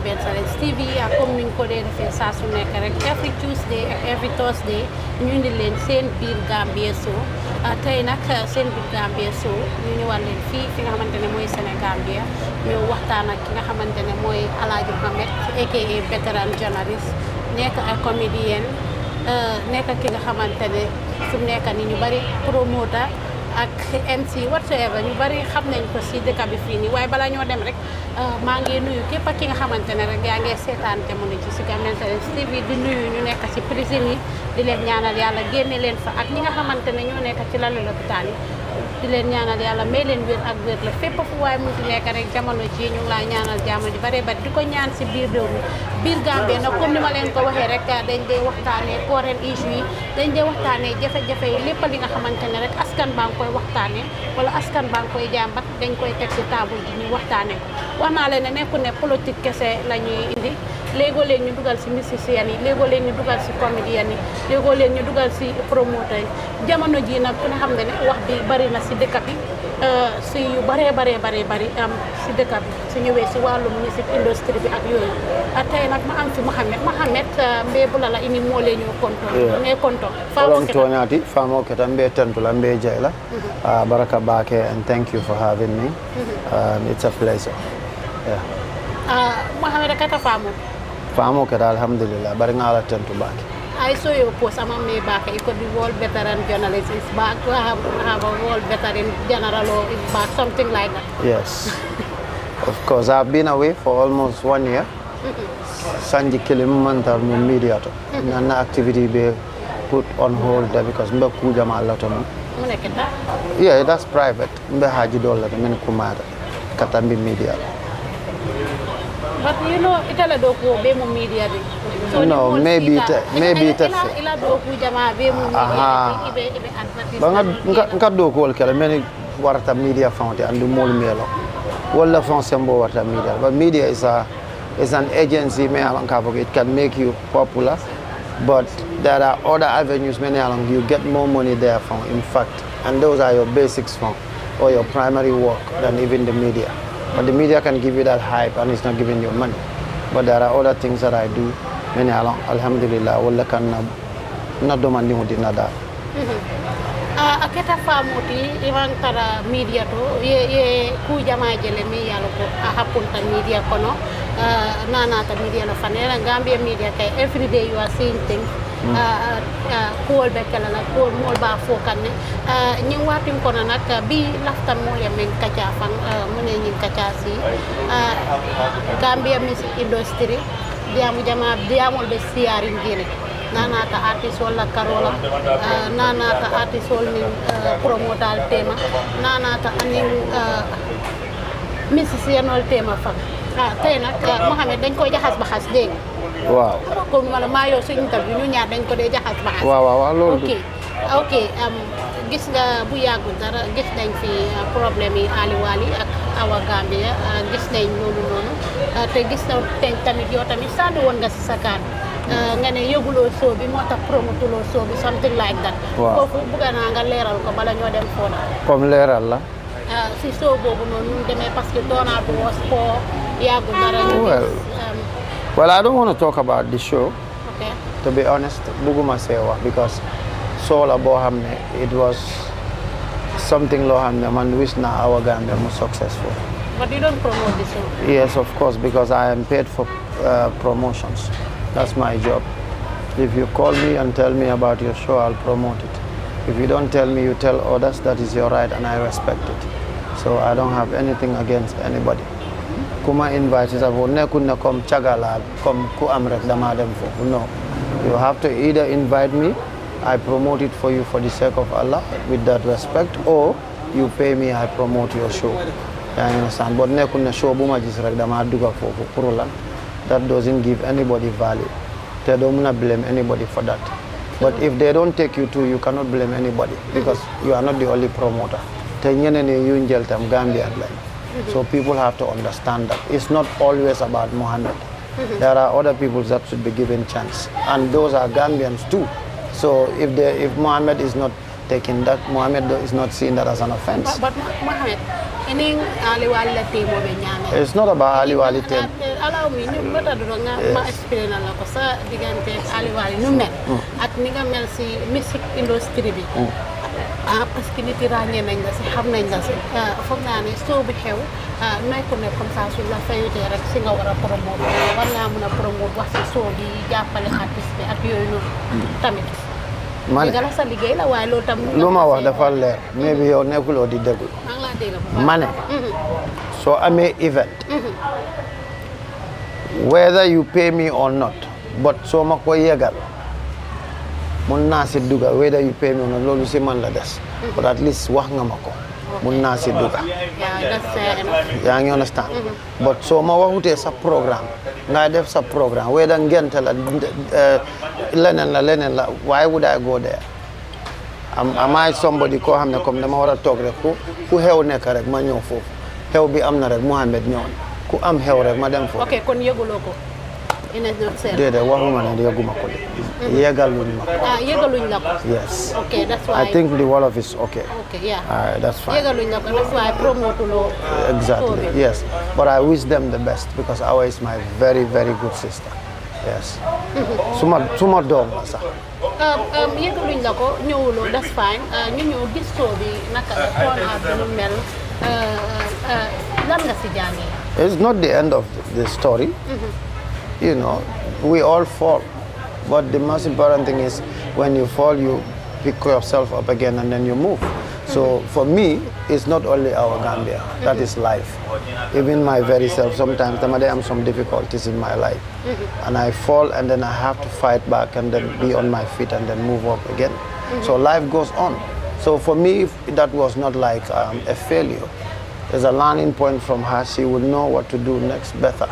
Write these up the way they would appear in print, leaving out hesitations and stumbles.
Senegalese TV comme niñ ko dee defee saa su nekk rek every Tuesday ak every Thursday ñu indi leen seen Birr Gambia show tey nag seen Birr Gambia show ñu ñëwal leen fii fi nga xamante ne mooy Sénégambia ñu waxtaan ak ki nga xamante ne mooy Alagie Muhammed aka veteran journalist nekk ak comédien nekk ki nga xamante ne fu mu nekk ni ñu bari promoteur ak MC whatsoever ñu bari xam nañ ko si dëkk bi fii nii waaye balaa ñoo dem rek maa ngi nuyu képp ak ki nga xamante ne rek yaa ngi seetaan jamono ci si Senegalese TV di nuyu ñu nekk si prison yi di leen ñaanal yàlla génne leen fa ak ñi nga xamante ne ñoo nekk ci lalu lopitaan yi di leen ñaanal yàlla may leen wér ak wér la fépp fu waaye mu ci nekk rek jamono ci ñu ngi laa ñaanal jàmm ji bare bari di ko ñaan si biir réew mi Birr Gambia nag comme ni ma leen ko waxee rek dañ dee waxtaanee current issue yi dañ dee waxtaanee jafe-jafe yi lépp li nga xamante ne rek askan baa ngi koy waxtaanee wala askan baa ngi koy jàmbat dañ koy teg si table ji ñu waxtaanee ko wax naa leen ne nekku ne politique kese la ñuy indi léegoo-léeg ñu dugal si musicien yi léegoo-léeg ñu dugal si comédien yi léegoo-léeg ñu dugal si promoteur yi jamono ji nag ku ne xam nga ne wax bi bari na si dëkk bi si yu bari am si dëkk bi su ñëwee si wàllum musique industrie bi ak yooyu tey nag ma am fi Muhammed mbe bulala ini mole ñu konto ne konto toñati famo keta mbe tentula mbe jayla baraka bake and thank you for having me it's a pleasure Muhammed kata famo keta alhamdulillah bari ngala tentu bake I saw your post among me back. It could be world veteran journalist is back. To have a world veteran general or is back, something like that. Yes. Of course, I've been away for almost 1 year. Sanji Kilimanta media to. Nana activity be put on hold there because mbe kuja ma lot of. Yeah, that's private. Mbe haji dollar men kumara. Katambi media. But you know, itala do ko be mo media bi. So no, maybe it ila do ko jama be mo media ibe advertise. Banga nka do ko kala men warta media fonte andu mol melo. Wala fon sembo warta media. But media is an agency me along it can make you popular. But there are other avenues many along you get more money there from in fact, and those are your basics from or your primary work than even the media. But the media can give you that hype and it's not giving you money. But there are other things that I do. Many along, alhamdulillah, wala kan na demanding with nada. Aketa famuti iwan tara media to ye ku jama jele mi yalo ko hapunta media kono nana ta media no fanera Gambia media kay every day you are seeing things kool be kala la kool mol ba fo kanne ñi watim kono nak bi lafta mol ya men kacha fan mune ñi kacha si Gambia music industry diamu jama diamol be siari ngene nana ta artist wala karola nana ta artist wala ni promotal tema nana ta aning musician wala tema fa tay nak Muhammed dañ koy jaxas ba xas deg waaw ko mala mayo su interview ñu ñaar dañ ko dé jaxas ba xas waaw loolu ok gis nga bu yàggul dara gis nañ fi problème yi Ali Wali ak Awa Gambia gis nañ noonu te gis na tamit yow tamit sànni woon nga si sa kaan nga ne yëguloo show bi moo tax promotuloo show bi something like that foofu bëgg naa nga leeral ko bala ñoo dem fooda comme leeral la si show boobu noonu ñu demee parce que Donald was for yàggul dara ñu well I don't want to talk about the show okay to be honest bëgguma see wax because show la boo xam ne it was something loo xam ne man wish naa Awa Gambia mu successful. But you don't promote the show? Yes, of course, because I am paid for promotions. That's my job. If you call me and tell me about your show, I'll promote it. If you don't tell me, you tell others, that is your right and I respect it. So I don't have anything against anybody. Kuma invited abo nekunna kom chagala kom ku am rek dama dem fofu. No. You have to either invite me, I promote it for you for the sake of Allah with that respect, or you pay me, I promote your show. You understand? But nekunna show buma jis rek dama duga fofu pour lan. That doesn't give anybody value. They don't blame anybody for that. But if they don't take you to, you cannot blame anybody because you are not the only promoter. So people have to understand that. It's not always about Muhammad. There are other people that should be given chance. And those are Gambians too. So if Muhammad is not taking that, Muhammad is not seeing that as an offense. But Muhammad, it's not about Ali Wali team. Allow me, explain Ali Wali music industry. Parce que nit yi ràññee nañ la si xam nañ la si foog naa ne soo bi xew nekkul ne comme ça su la fayutee rek si nga war a promote war ngaa mën a promote wax si soo bi jàppale artiste bi ak yooyu noonu tamit. man la sa liggéey la waaye loolu tam. lu ma wax dafa leer mais bi yow nekkuloo di déglu. maa ngi laa dégg bu baax ma ne. soo amee event. whether you pay me or not but soo ma ko yegal. mun naa si duga whether you pay me or not loolu si man la des. but at least wax nga ma ko. mun naa si duga. yaa ngi understand. but soo ma waxutee sa programme nga def sa programme whether ngente la leneen la why would I go there. am I somebody koo xam ne comme dama war a toog rek ku xew nekk rek ma ñëw foofu xew bi am na rek Muhammed ñëw ku am xew rek ma dem foofu. ok kon yëguloo ko. in a nutshell. Déedéet waxuma ne yëguma ko de. Yëgaluñ ma ko. Yëgaluñ la ko. Yes. Okay, that's why. I think the Wolof is okay. Okay, yeah. That's fine. Yëgaluñ la ko, that's why I promote lo. Exactly. Yes. But I wish them the best because Awa is my very, very good sister. Yes. Suma doom la sax. Yëgaluñ la ko ñëwuloo that's fine ñu ñëw gis soo bi naka la toon ak nu mel lan nga si jàngee. It's not the end of the story. You know, we all fall. But the most important thing is when you fall, you pick yourself up again and then you move. So for me, it's not only our Gambia. That is life. Even my very self, sometimes I have some difficulties in my life. And I fall and then I have to fight back and then be on my feet and then move up again. So life goes on. So for me, that was not like a failure. There's a learning point from her. She will know what to do next better.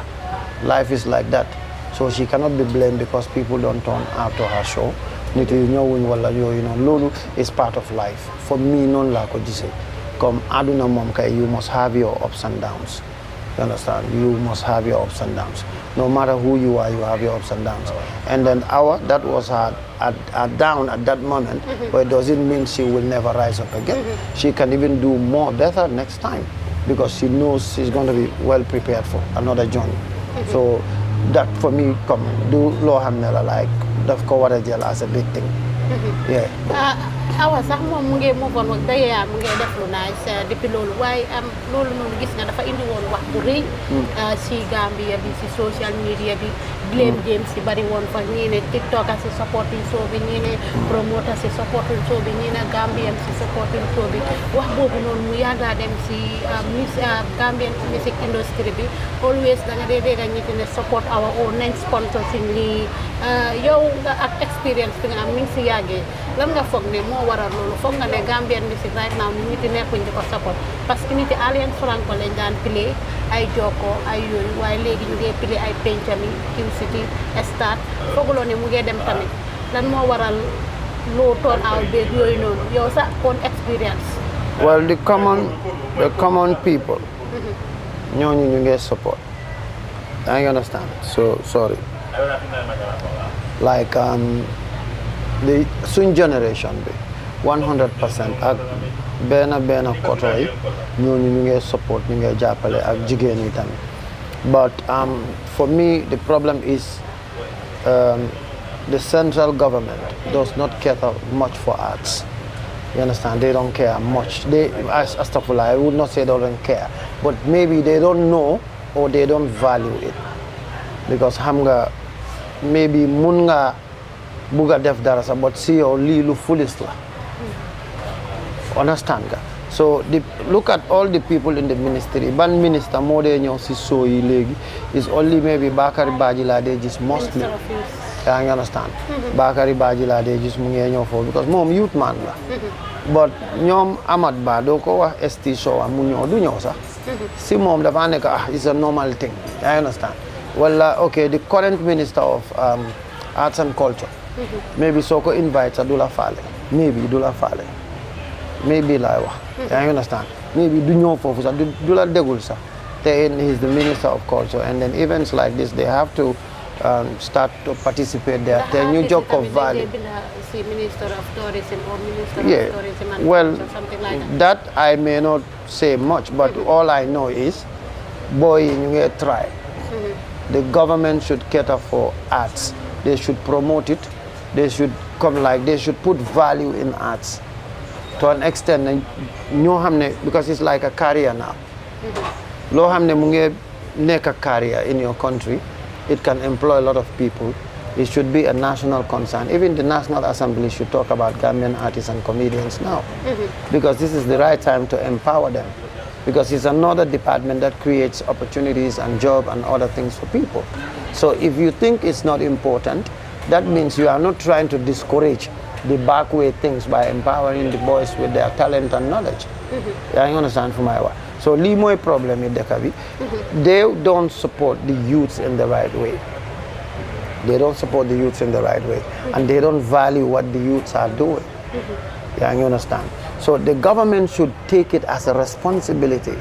Life is like that. So she cannot be blamed because people don't turn out to her show. Nit yi ñëwuñ wala yooyu noonu loolu is part of life. For me noonu laa ko gisee comme àdduna moom kay you must have your ups and downs. You understand? You must have your ups and downs. No matter who you are, you have your ups and downs. And then that was her down at that moment, but it doesn't mean she will never rise up again. She can even do more better next time because she knows she's going to be well prepared for another journey. So that for me, come do loo xam ne la like daf ko war a jël as a big thing. Yeah. Awa sax moom mu ngi move on wax dëgg yàlla mu ngi def lu nice depuis loolu waaye loolu noonu gis nga dafa indi woon wax bu rëy si Gambia bi si social media bi blame game si bari woon fa ñii ne TikTok si supporting show bi ñii ne promoter si supporting show bi ñii ne Gambian si supporting show bi wax boobu noonu mu yàgga dem si Gambian music industry bi always da nga dee dégg ñi ne support our own nañ sponsoring lii yow nga ak experience bi nga am mi ngi si yàggee lan nga foog ne moo waral loolu foog nga ne Gambian music right now nit yi nekkuñ di ko support parce que nit yi Alliance Franco lañ daan play ay Joko ay yooyu waaye léegi ñu ngi play ay Pencami King City Stade fooguloo ne mu ngi dem tamit lan moo waral loo turn out beeg yooyu noonu yow sax kon experience. Well, the common people ñooñu ñu ngi support. I understand. So sorry. Like the soon generation bi 100% ak benn koto yi ñooñu ñu ngi support ñu ngi jàppale ak jigéen yi tamit but for me the problem is the central government does not cater much for arts. You understand? They don't care much. I would not say they don't care, but maybe they don't know or they don't value it because xam nga maybe mun nga buga def dara sa but si yow lii lu foolish la. Understand nga? So look at all the people in the ministry. Ban minister moo dee ñëw si soo yi léegi is only maybe Bakary Badji laa dee gis mostly. yaa ngi understand? Bakary Badji laa dee gis mu ngi ñëw foofu because moom youth man la. But ñoom Amat Bah doo ko wax ST show mu ñëw du ñëw sax. Si moom dafa nekk it's a normal thing. yaa ngi understand? Wala okay the current minister of arts and culture. Maybe soo ko invite sa du la faale. Maybe du la faale. Maybe laay wax. yaa ngi understand? Maybe du ñëw foofu sax du la dégul sax. Then he's the minister of culture and then events like this they have to start to participate there. Te ñu jox ko value. Minister of tourism or minister of tourism and well, culture, something like that I may not say much, but all I know is, boy, you try. The government should cater for arts. They should promote it. They should they should put value in arts to an extent. Because it's like a career now. Lo hamne munge nek a career in your country. It can employ a lot of people. It should be a national concern. Even the National Assembly should talk about Gambian artists and comedians now. Because this is the right time to empower them. Because it's another department that creates opportunities and job and other things for people. So if you think it's not important, that means you are not trying to discourage the backway things by empowering the boys with their talent and knowledge. I understand from my way. So li moy problem in Dekabi, they don't support the youths in the right way. They don't support the youths in the right way. And they don't value what the youths are doing. Yeah, you understand? So the government should take it as a responsibility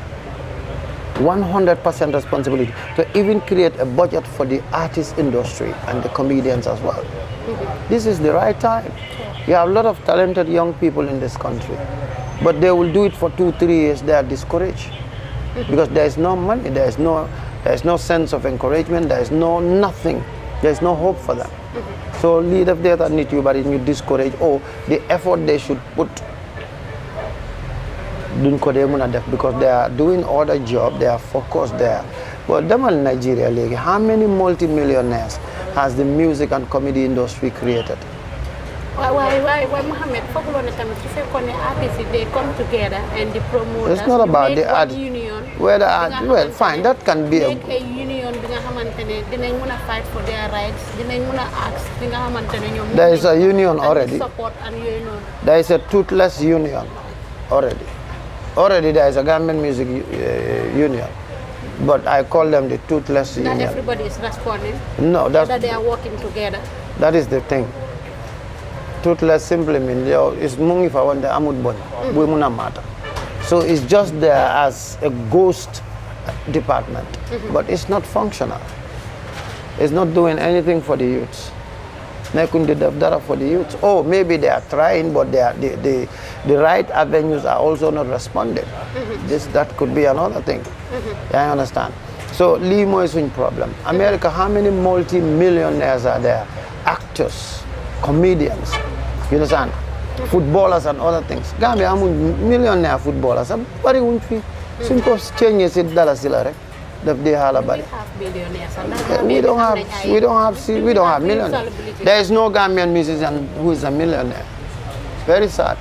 100% responsibility to even create a budget for the artist industry and the comedians as well. This is the right time. You have a lot of talented young people in this country, but they will do it for 2-3 years. They are discouraged because there is no money, there is no sense of encouragement, there is no nothing, there is no hope for them. So lead of data need you, but you discourage. Oh, the effort they should put because they are doing other job, they are focused there. But them in Nigeria, how many multi-millionaires has the music and comedy industry created? Why Muhammad, artists, they come together and the promoters. It's not about the art. Union. Well, fine, that can be a union. They fight for their rights. There is a union already. Support and union. There is a toothless union already. Already there is a Gambian music union, but I call them the toothless union. Not everybody is responding. No, that they are working together. That is the thing. Toothless simply means it's mungi fa wanda amud bon bu muna mata. So it's just there as a ghost department, but it's not functional. It's not doing anything for the youths. For the youths. Oh, maybe they are trying, but the right avenues are also not responding. That could be another thing. I understand. So Limo is a problem. America, how many multi-millionaires are there? Actors, comedians, you understand? Footballers and other things. Gambia, how many millionaire footballers? Very unfi. Simple changes it dollars right? We have billionaires. We don't have millionaires. There is no Gambian musician who is a millionaire. Very sad.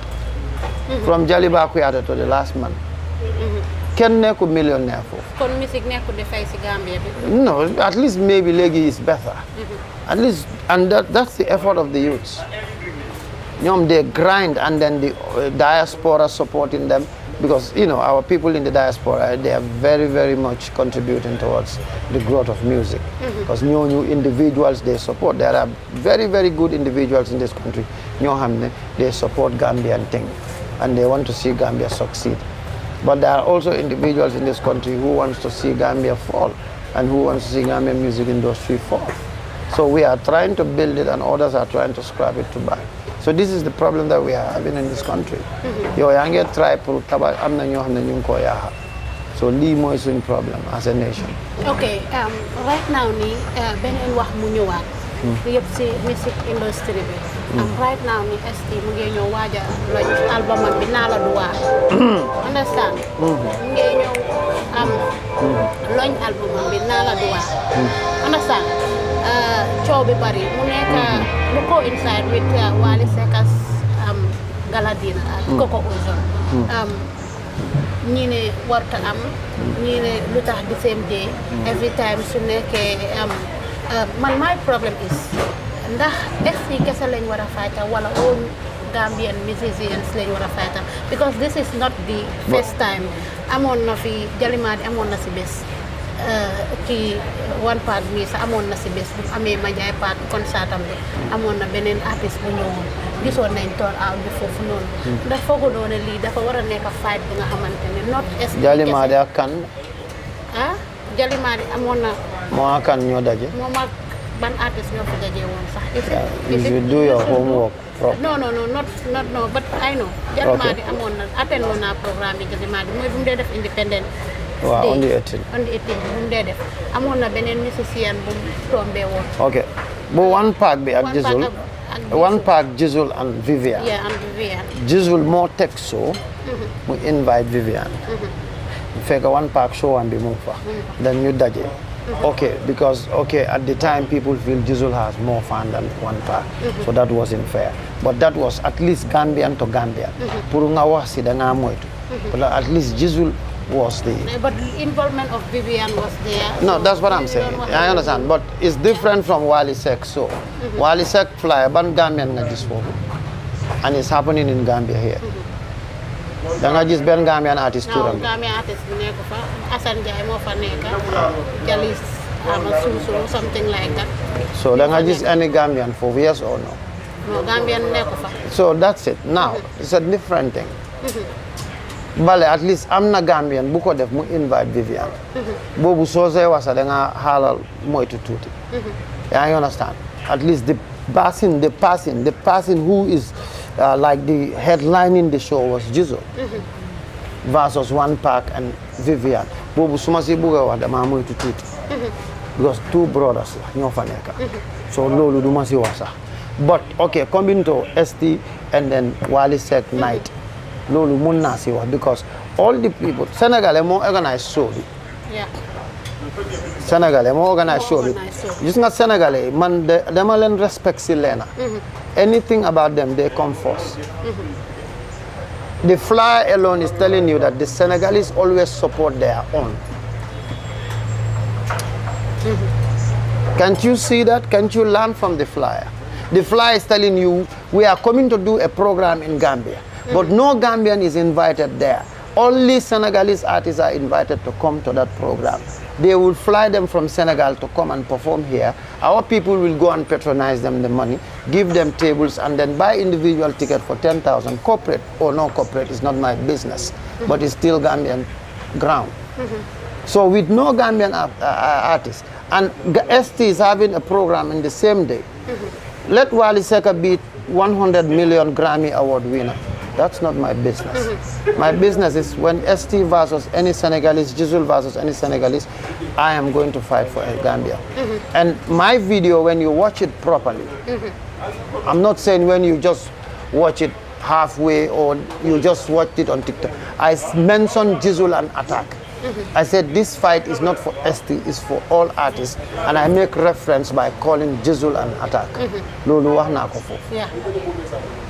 From Jaliba Kuyata to the last man. Can neku millionaire for? Music Gambia. No, at least maybe Legi is better. At least, and that's the effort of the youths. They grind, and then the diaspora supporting them. Because, our people in the diaspora, they are very, very much contributing towards the growth of music. Because new individuals they support. There are very, very good individuals in this country. They support Gambian thing. And they want to see Gambia succeed. But there are also individuals in this country who wants to see Gambia fall. And who wants to see Gambian music industry fall. So we are trying to build it, and others are trying to scrap it to buy. So this is the problem that we are having in this country. Yo yange try pour taba amna ñoo xamne ñu ko yaha. So li moy suñ problem as a nation. Okay, right now ni benen wax mu ñëwaat. Yépp ci music industry bi. Right now ni ST mu ngi ñëw waja album bi Nala Duwa. Understand? Mu ngi ñëw launch album bi Nala Duwa. Understand? Coow bi bari mu nekk mu coincide with Wally Seck's Galadina ak Coco Ozone. ñii ne warta am ñii ne lu tax the same day every time su nekkee man my problem is ndax ST kese lañ war a fayta wala all Gambian musicians lañ war a fayta because this is not the first time amoon na fi Jalimaadi amoon na si bés kii one part bi sax amoon na si bés bu amee Manjai part concert am bi amoon na beneen artiste bu ñëwoon gisoon nañ tool out bi foofu noonu ndax foogu doone lii dafa war a nekk fight bi nga xamante ne not ST Jalimaadi ak kan Jalimaadi amoon na moo ak kan ñoo daje moom ak ban artiste ñoo fi daje woon sax you should do your homework no but I know Jalimaadi amoon na attend woon naa programme bi Jalimaadi mooy bu mu dee def independent waaw on the 18 bu mu dee def amoon na beneen musicien bu tombé woon ok bu one pack bi ak Jizzle one pack Jizzle and Vivian and Vivian Jizzle moo teg so mu invite Vivian fekk one pack show am bi mu fa then ñu daje okay because at the time people feel Jizzle has more fans than one pack so that wasn't fair but that was at least Gambian to Gambian pour nga wax si da nga moytu but at least Jizzle was but the involvement of Vivian was there. No, that's what I'm saying. I understand, but it's different from Wally Seck. So, Wally Seck fly ban Gambian nga gis fofu, and it's happening in Gambia here. Da nga gis ben Gambian artist touram. No, Gambian artist bu nekk fa, Assane Ndiaye mo fa nekk, Jalis Suso, something like that. So, da nga gis any Gambian fofu, yes or no? No, Gambian nekk fa. So that's it. Now, it's a different thing. bale at least am na Gambian bu ko def mu invite Vivian boobu soo see wasa da nga xaalal moytu tuuti yaa ngi understand at least the person who is like the headlining the show was Jizzle versus One Pac and Vivian boobu suma si bëgg a wax dama moytu tuuti because two brothers la ñoo fa nekk so loolu du ma si wax sax but okay coming to ST and then Wally Seck night loolu mun naa si wax because all the people Sénégalais moo organise show bi Sénégalais moo organise show bi gis nga Sénégalais man dama leen respect si leena anything about them they come first the flyer alone is telling you that the Senegalese always support their own can't you see that? Can't you learn from the flyer? The flyer is telling you we are coming to do a program in Gambia but no Gambian is invited there. Only Senegalese artists are invited to come to that program. They will fly them from Senegal to come and perform here. Our people will go and patronize them the money, give them tables, and then buy individual ticket for 10,000. Corporate or no corporate is not my business, but it's still Gambian ground. So with no Gambian artists, and ST is having a program in the same day. Let Wally Seck be 100 million Grammy Award winner. That's not my business. My business is when ST versus any Senegalese, Jizzle versus any Senegalese, I am going to fight for Gambia. And my video, when you watch it properly, I'm not saying when you just watch it halfway or you just watched it on TikTok. I mentioned Jizzle and Attack. I said this fight is not for ST, it's for all artists, and I make reference by calling Jizzle and Attack.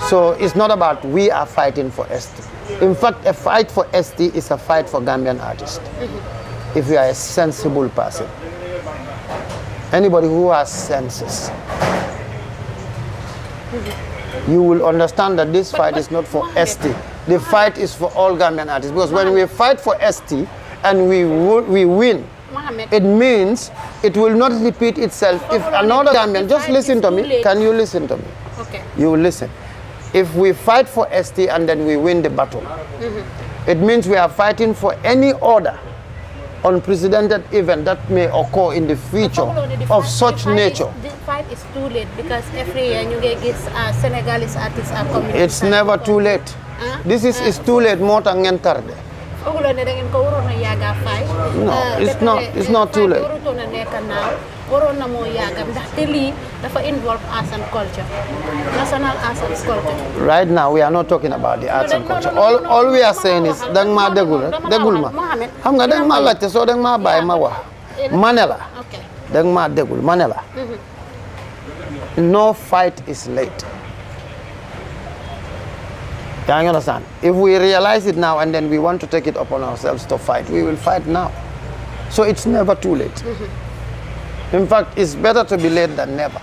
So it's not about we are fighting for ST. In fact, a fight for ST is a fight for Gambian artists. If you are a sensible person, anybody who has senses, you will understand that this fight is not for ST. The fight is for all Gambian artists, because when we fight for ST, and we win, it means it will not repeat itself. If another Gambian, just listen to me. Can you listen to me? Okay. You will listen. If we fight for ST and then we win the battle, it means we are fighting for any other unprecedented event that may occur in the future of such nature. This fight is too late because every year you get Senegalese artists are coming. It's never too late. This is too late. More than tarde. No, it's not too late. Right now, we are not talking about the arts and culture. All we are saying is, no fight is late. Can you understand? If we realize it now and then we want to take it upon ourselves to fight, we will fight now. So it's never too late. In fact, it's better to be late than never.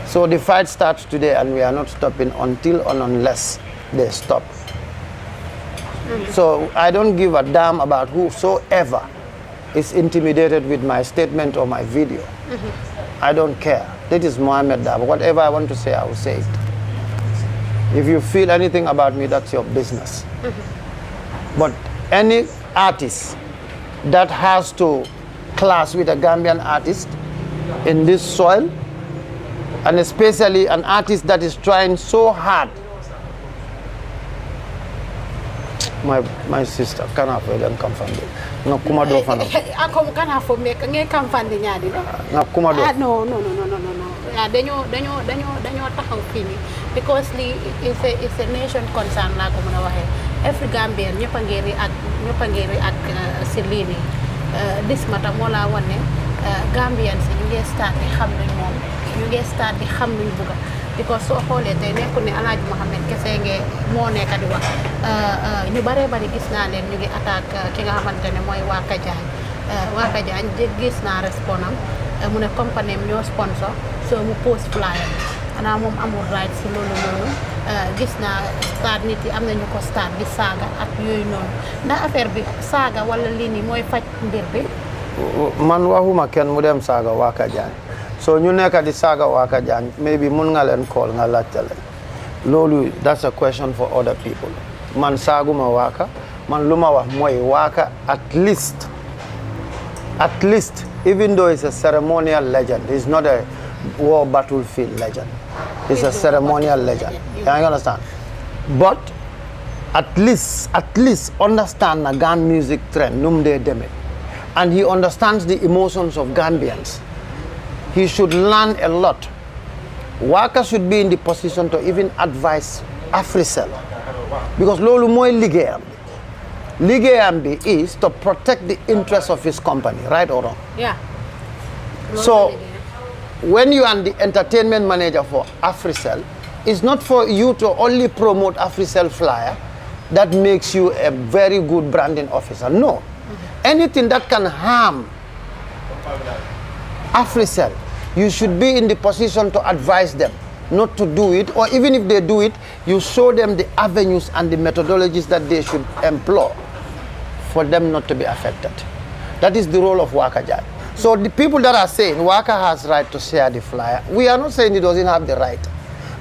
So the fight starts today and we are not stopping until and unless they stop. So I don't give a damn about whosoever is intimidated with my statement or my video. I don't care. That is Muhammed Darboe. Whatever I want to say, I will say it. If you feel anything about me, that's your business. But any artist that has to clash with a Gambian artist in this soil, and especially an artist that is trying so hard, my sister, can I come from there? No, kuma do fana. Ako kan ha fo mek ngay campagne ñaadi do. Na kuma do. No. Dañoo taxaw fii nii because li it's a nation concern laa ko mën a waxee. Every Gambian ñëpp a ngi react si lii nii. This matter moo laa wan ne Gambian si ñu ngi start di xam luñ moom, ñu ngi start di xam luñ bëgg because soo xoolee tey nekkul ne Alagie Muhammed kese moo nekk di wax ñu bare bari gis naa leen ñu ngi attaque ki nga xamante ne mooy Waka Diagne gis naa respondam mu ne compagnie ñoo sponsor so mu post flyer xanaa moom amul right si loolu noonu gis naa start nit yi am nañu ko start di saaga ak yooyu noonu ndax affaire bi saaga wala lii nii mooy faj mbir bi. Man waxuma kenn mu dem saaga Waka Diagne so ñu nekk di saaga Waka Diagne maybe mun nga leen call nga laajte leen loolu that's a question for other people man saguma waka man luma wax moy waka at least even though it's a ceremonial legend, it's not a war battlefield legend. It's a ceremonial legend. You understand? But at least understand the Gambian music trend, numde deme. And he understands the emotions of Gambians. He should learn a lot. Waka should be in the position to even advise Africell. Because lolu moy ligéyam. Ligéyam bi is to protect the interests of his company, right or wrong? Yeah. So when you are the entertainment manager for Africell, it's not for you to only promote Africell flyer that makes you a very good branding officer. No. Anything that can harm Africell, you should be in the position to advise them not to do it, or even if they do it, you show them the avenues and the methodologies that they should employ for them not to be affected. That is the role of Waka Jai. So the people that are saying Waka has right to share the flyer, we are not saying he doesn't have the right.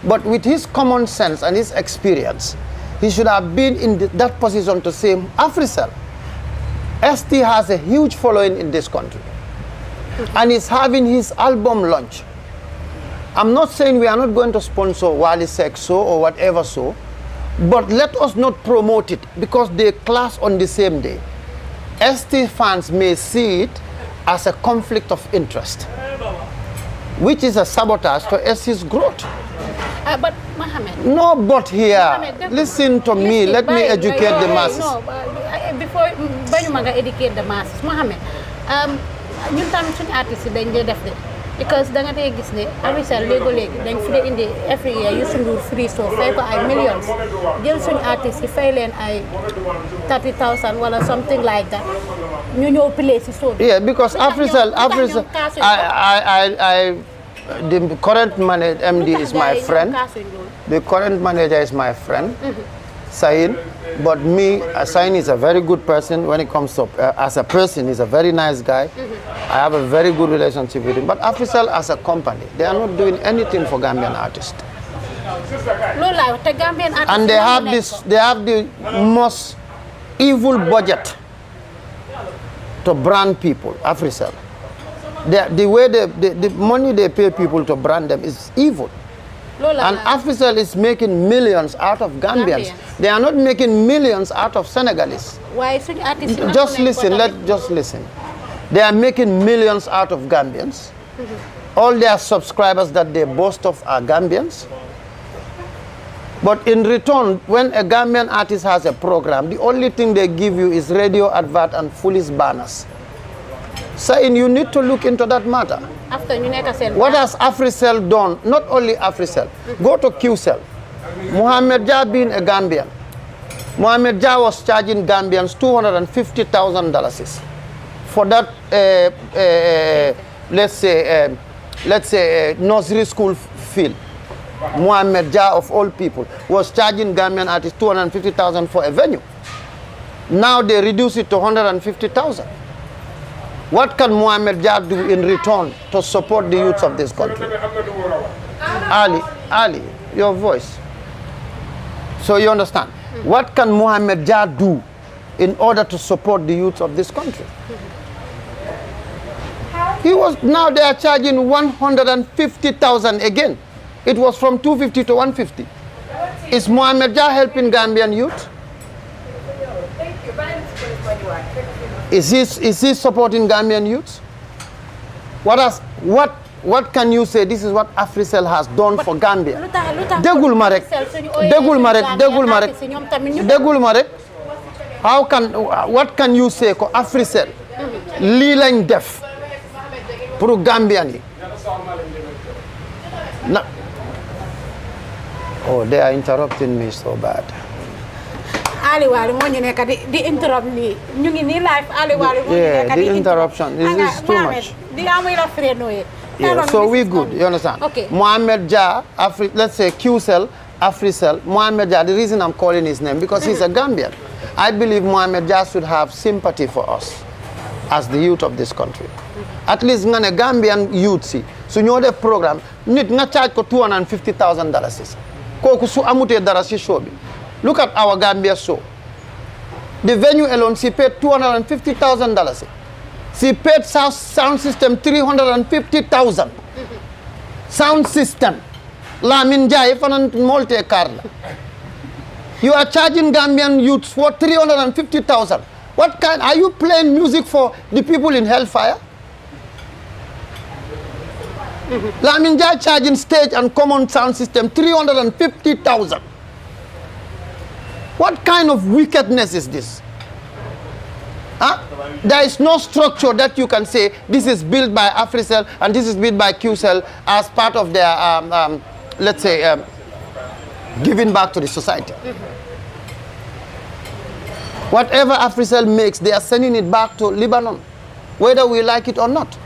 But with his common sense and his experience, he should have been in that position to say, Africell, ST has a huge following in this country. And he's having his album launch. I'm not saying we are not going to sponsor Wali Sexo or whatever so, but let us not promote it because they clash on the same day. ST fans may see it as a conflict of interest, which is a sabotage to ST's growth. But Mohammed. No, but here, Mohammed, listen to me, let me educate the masses. No, before you educate the masses, Mohammed, ñun tamit suñu artiste dañ dee def de because da nga dee gis ne Africell léegi dañ fi dee indi every year Youssou Ndour free show fay ko ay millions jël suñu artiste yi fay leen ay 30,000 wala something like that ñu ñëw play si show bi. Yeah, because Africell, the current manager MD is my friend. The current manager is my friend, Sain. But me, Sain is a very good person when it comes to, as a person, he's a very nice guy. I have a very good relationship with him. But Africell as a company, they are not doing anything for Gambian artists. And they have the most evil budget to brand people, Africell. The way the money they pay people to brand them is evil. And Africell is making millions out of Gambians. They are not making millions out of Senegalese. Why should artists just listen, just listen. They are making millions out of Gambians. All their subscribers that they boast of are Gambians. But in return, when a Gambian artist has a program, the only thing they give you is radio advert and foolish banners. Saying you need to look into that matter. What has Africell done? Not only Africell. Go to QCell. Muhammed Jah being a Gambian. Muhammed Jah was charging Gambians $250,000 for that, let's say nursery school field. Muhammed Jah of all people was charging Gambian artists $250,000 for a venue. Now they reduce it to $150,000. What can Muhammed Jah do in return to support the youth of this country? Ali, your voice. So you understand? What can Muhammed Jah do in order to support the youth of this country? Now they are charging $150,000 again. It was from $250 to $150. Is Muhammed Jah helping Gambian youth? Is he supporting Gambian youth? What can you say? This is what Africell has done for Gambia. Degul Marek. What can you say for Africell? Li lañ def pour Gambian yi. Oh, they are interrupting me so bad. Ali Wali mo ñu nekk di interrupt ni ñu ngi ni live Ali Wali mo ñu nekk the interruption is too much. Yeah, so we good, you understand? Okay. Muhammed Jah, let's say QCell, Africell, Muhammed Jah, the reason I'm calling his name because he's a Gambian. I believe Muhammed Jah should have sympathy for us as the youth of this country. At least nga ne Gambian youth si su ñoo def programme nit nga charge ko $250,000 koku su amutee dara si show bi Look at our Gambia show. The venue alone, she paid $250,000. She paid sound system $350,000. Sound system. Lamin Jai fanan multi Carla. You are charging Gambian youths for $350,000. What kind? Are you playing music for the people in hellfire? Lamin Jai charging stage and common sound system $350,000. What kind of wickedness is this? Huh? There is no structure that you can say this is built by Africell and this is built by QCell as part of their, let's say, giving back to the society. Whatever Africell makes, they are sending it back to Lebanon, whether we like it or not.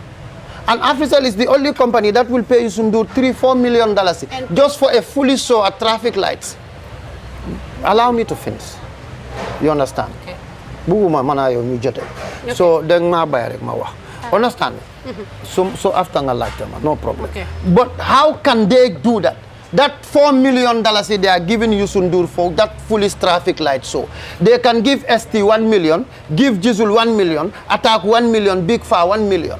And Africell is the only company that will pay you Sundur $3-4 million just for a fully show at traffic lights. Allow me to finish. You understand? Okay. So then understand? So after no problem. Okay. But how can they do that? That $4 million they are giving you Sundur for that foolish traffic light show. They can give ST 1 million, give Jizzle 1 million, Attack 1 million, Big Far 1 million.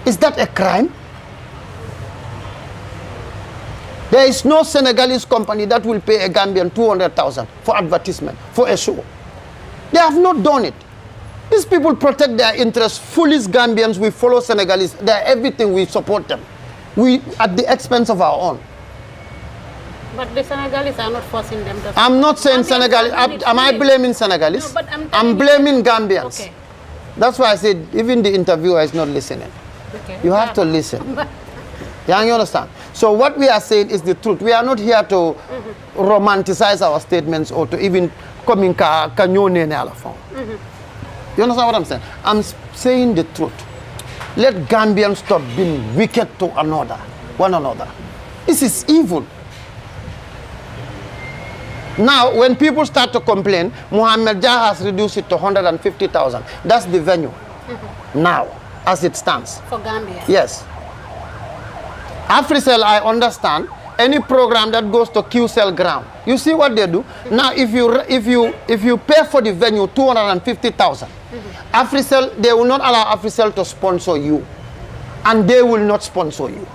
Is that a crime? There is no Senegalese company that will pay a Gambian 200,000 for advertisement, for a show. They have not done it. These people protect their interests. Foolish Gambians, we follow Senegalese. They are everything, we support them. We at the expense of our own. But the Senegalese are not forcing them to... I'm not saying Senegalese. Am I blaming Senegalese? No, but I'm blaming Gambians. Okay. That's why I said even the interviewer is not listening. Okay. You have to listen. Yeah, you understand? So what we are saying is the truth. We are not here to romanticize our statements or to even come in kanyone ne ala phone. You understand what I'm saying? I'm saying the truth. Let Gambians stop being wicked to one another. This is evil. Now, when people start to complain, Muhammed Jah has reduced it to 150,000. That's the venue. Now, as it stands. For Gambia. Yes. Africell, I understand. Any program that goes to QCell ground, you see what they do. Now, if you pay for the venue 250,000, Africell, they will not allow Africell to sponsor you, and they will not sponsor you.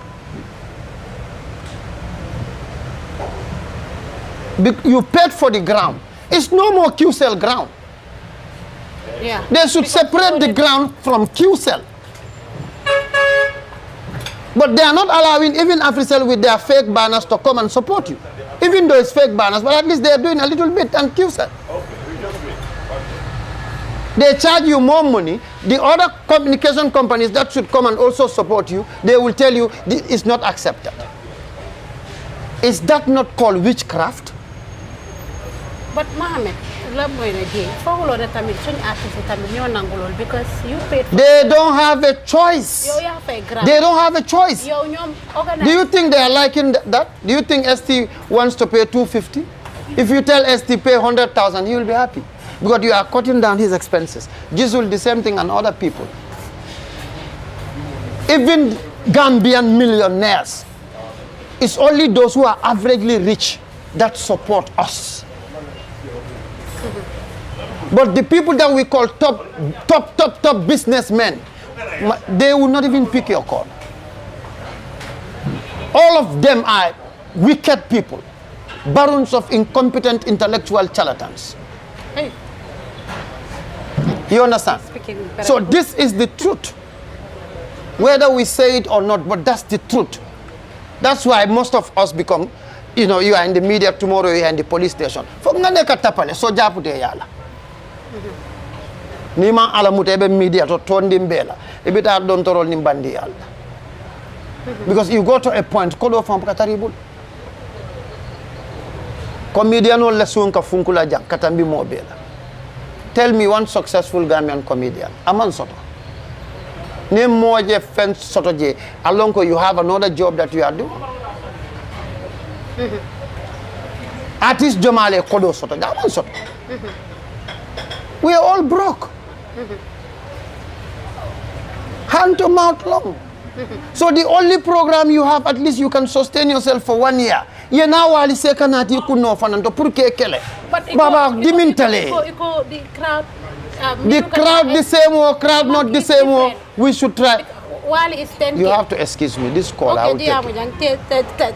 You paid for the ground. It's no more QCell ground. Yeah. They should separate the ground from QCell. But they are not allowing even Africell with their fake banners to come and support you. Even though it's fake banners, but at least they are doing a little bit and QCell. They charge you more money. The other communication companies that should come and also support you, they will tell you this is not accepted. Is that not called witchcraft? But Mohammed, because you paid for they don't have a choice. They don't have a choice. Do you think they are liking that? Do you think ST wants to pay 250? If you tell ST pay 100,000, he will be happy because you are cutting down his expenses. Jizzle the same thing and other people. Even Gambian millionaires, it's only those who are averagely rich that support us. But the people that we call top businessmen, they will not even pick your call. All of them are wicked people, barons of incompetent intellectual charlatans. Hey. You understand? So this is the truth. Whether we say it or not, but that's the truth. That's why most of us become, you know, you are in the media tomorrow, you are in the police station. Nima alamutebe media to tondimbela. Ibita don't roll nimbandi yalla. Because you go to a point, kodo fam kataribul. Comedian or lesun ka funkula jang katambi mobela. Tell me one successful Gambian comedian. Aman soto. Name more je fence soto je. Alonko you have another job that you are doing. Artist Jomale kodo soto. Aman soto. We are all broke. Hand to mouth long. So the only program you have, at least you can sustain yourself for 1 year, ye na wali se kanati kuno fananto pour que kele baba dimintale the crowd the same or crowd not the same or we should try. Wali is 10. You have to excuse me, this call I will take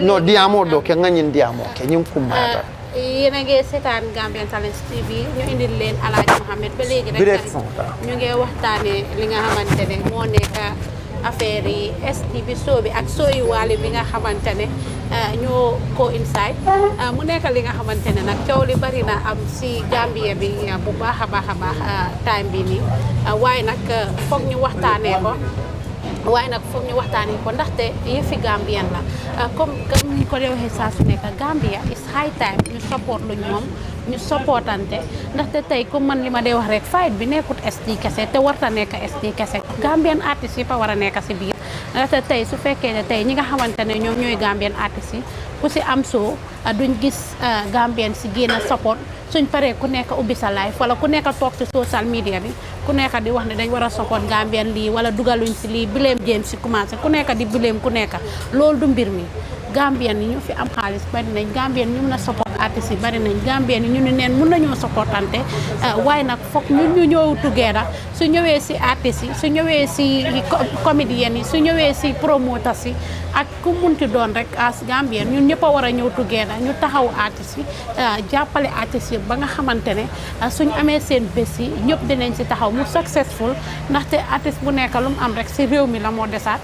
no diamo do ke ngagn diamo ke ñum kumata yéen a ngi seetaan Gambian Talents TV ñu indil leen Alagie Muhammed ba léegi rek ñu ngi waxtaanee li nga xamante ne moo nekk affaire yi STV show bi ak show yi Wally bi nga xamante ne ñoo ko inside mu nekk li nga xamante ne nag coow li bari na am si Gambia bi bu baax a baax time bi nii waaye nag foog ñu waxtaanee ko ndaxte yëfi Gambien la comme ni ko dee waxee saa su nekk Gambia is high time ñu support lu ñoom ñu supportante ndaxte tey comme man li ma dee wax rek fight bi nekkut ST kese te warta nekk ST kese Gambien artistes yi fa war a nekk si biir ndaxte tey su fekkee ne tey ñi nga xamante ne ñoom ñooy Gambien artistes yi ku si am soo duñ gis Gambien si génn support suñ paree ku nekk ubbi sa live wala ku nekk toog si social media bi ku nekk di wax ne dañ war a support Gambien lii wala dugaluñ si lii bileem jéem si commencé ku nekk di bileem ku nekk loolu du mbir mi Gambien yi ñu fi am xaalis bari nañ Gambien ñu mën a support artistes yi bari nañ Gambien yi ñu ne neen mën nañoo supportante waaye nag foog ñun ñu ñëw together su ñëwee si artistes yi su ñëwee si comédiens yi su ñëwee si promoteurs yi ak ku munti doon rek as Gambien ñun ñëpp a war a ñëw together ñu taxaw artistes yi jàppale artistes yi ba nga xamante ne suñ amee seen bés yi ñëpp dinañ si taxaw mu successful ndaxte artiste bu nekk lu mu am rek si réew mi la moo desaat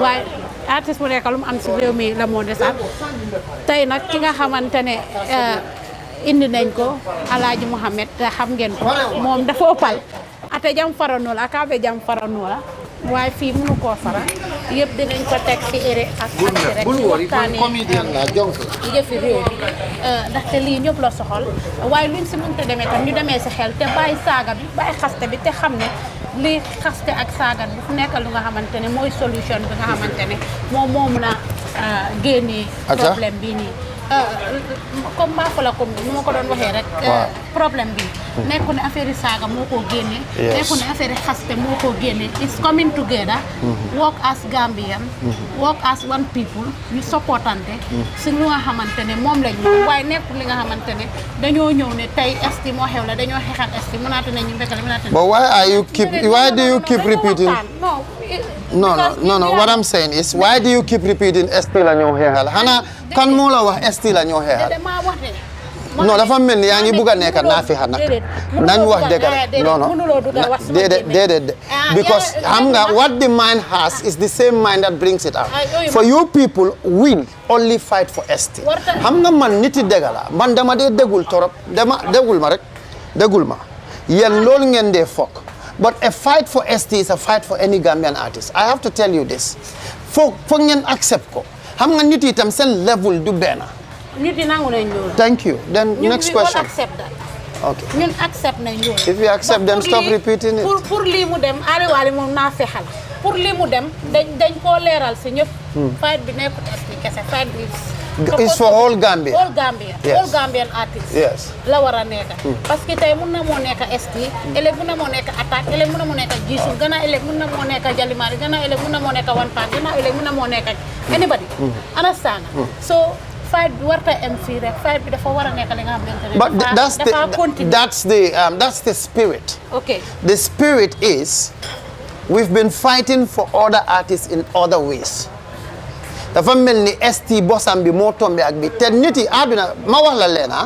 waaye artiste bu nekk lu mu am si réew mi la moo desaat tey nag ki nga xamante ne indi nañ ko Alagie Muhammed xam ngeen ko moom dafa ëppal ate jam farano la akabe jam farano la waaye fii mënu koo faral yëpp dinañ ko teg ci ere ak rek ñu waxtaanee yëfi réew mi ndaxte lii ñëpp la soxal waaye luñ si mënta demee tam ñu demee si xel te bàyyi saaga bi bàyyi xaste bi te xam ne lii xaste ak saaga bi fu nekk lu nga xamante ne mooy solution bi nga xamante ne moom moo mën a génnee problème bii nii comme maa fa la comme ni ma ko doon waxee rek problème bi nekku ne affaire yi saaga moo koo génne nekku ne affaire yi xaste moo koo génne is coming together work as Gambian work as one people ñu supportante si lu nga xamante ne moom lañ moom waaye nekkul li nga xamante ne dañoo ñëw ne tey ST moo xew la dañoo xeexal ST mënaatu ne ñu mbékkale mënaatu ne but why do you keep repeating no what I'm saying is why do you keep repeating ST la ñoo xeexal xanaa kan moo la wax ST la ñoo xeexal non dafa mel ni yaa ngi bugg a nekk naa fi xanaa nañ wax dëgg rek non déedéet because xam nga what the mind has is the same mind that brings it out for you people will only fight for ST xam nga man nit yi dëgg la man dama dee dégul torop dégul ma yéen loolu ngeen dee fokk but a fight for ST is a fight for any Gambian artist I have to tell you this foog ngeen accept ko xam nga nit yi tam seen level du benn thank you then next question ñun accept that okay ñun accept nañ loolu if you accept then stop repeating it pour lii mu dem Wally moom naa fexal pour lii mu dem dañ koo leeral si ñëpp fight bi nekkut ST kese fight bi it's for all Gambia all Gambian artists yes la war a nekk parce que tey mun na moo nekk ST ëllëg mun na moo nekk attaque ëllëg mun na moo nekk Jisul gannaaw ëllëg mun na moo nekk Jalimaari gannaaw ëllëg mun na moo nekk One Pac gannaaw ëllëg mun na moo nekk anybody understand so fight bi warta am fii rek fight bi dafa war a nekk li nga xamante ne but that's the spirit okay the spirit is we've been fighting for other artists in other ways dafa mel ni ST bosam bi moo tombe ak bi te nit yi àdduna ma wax la leena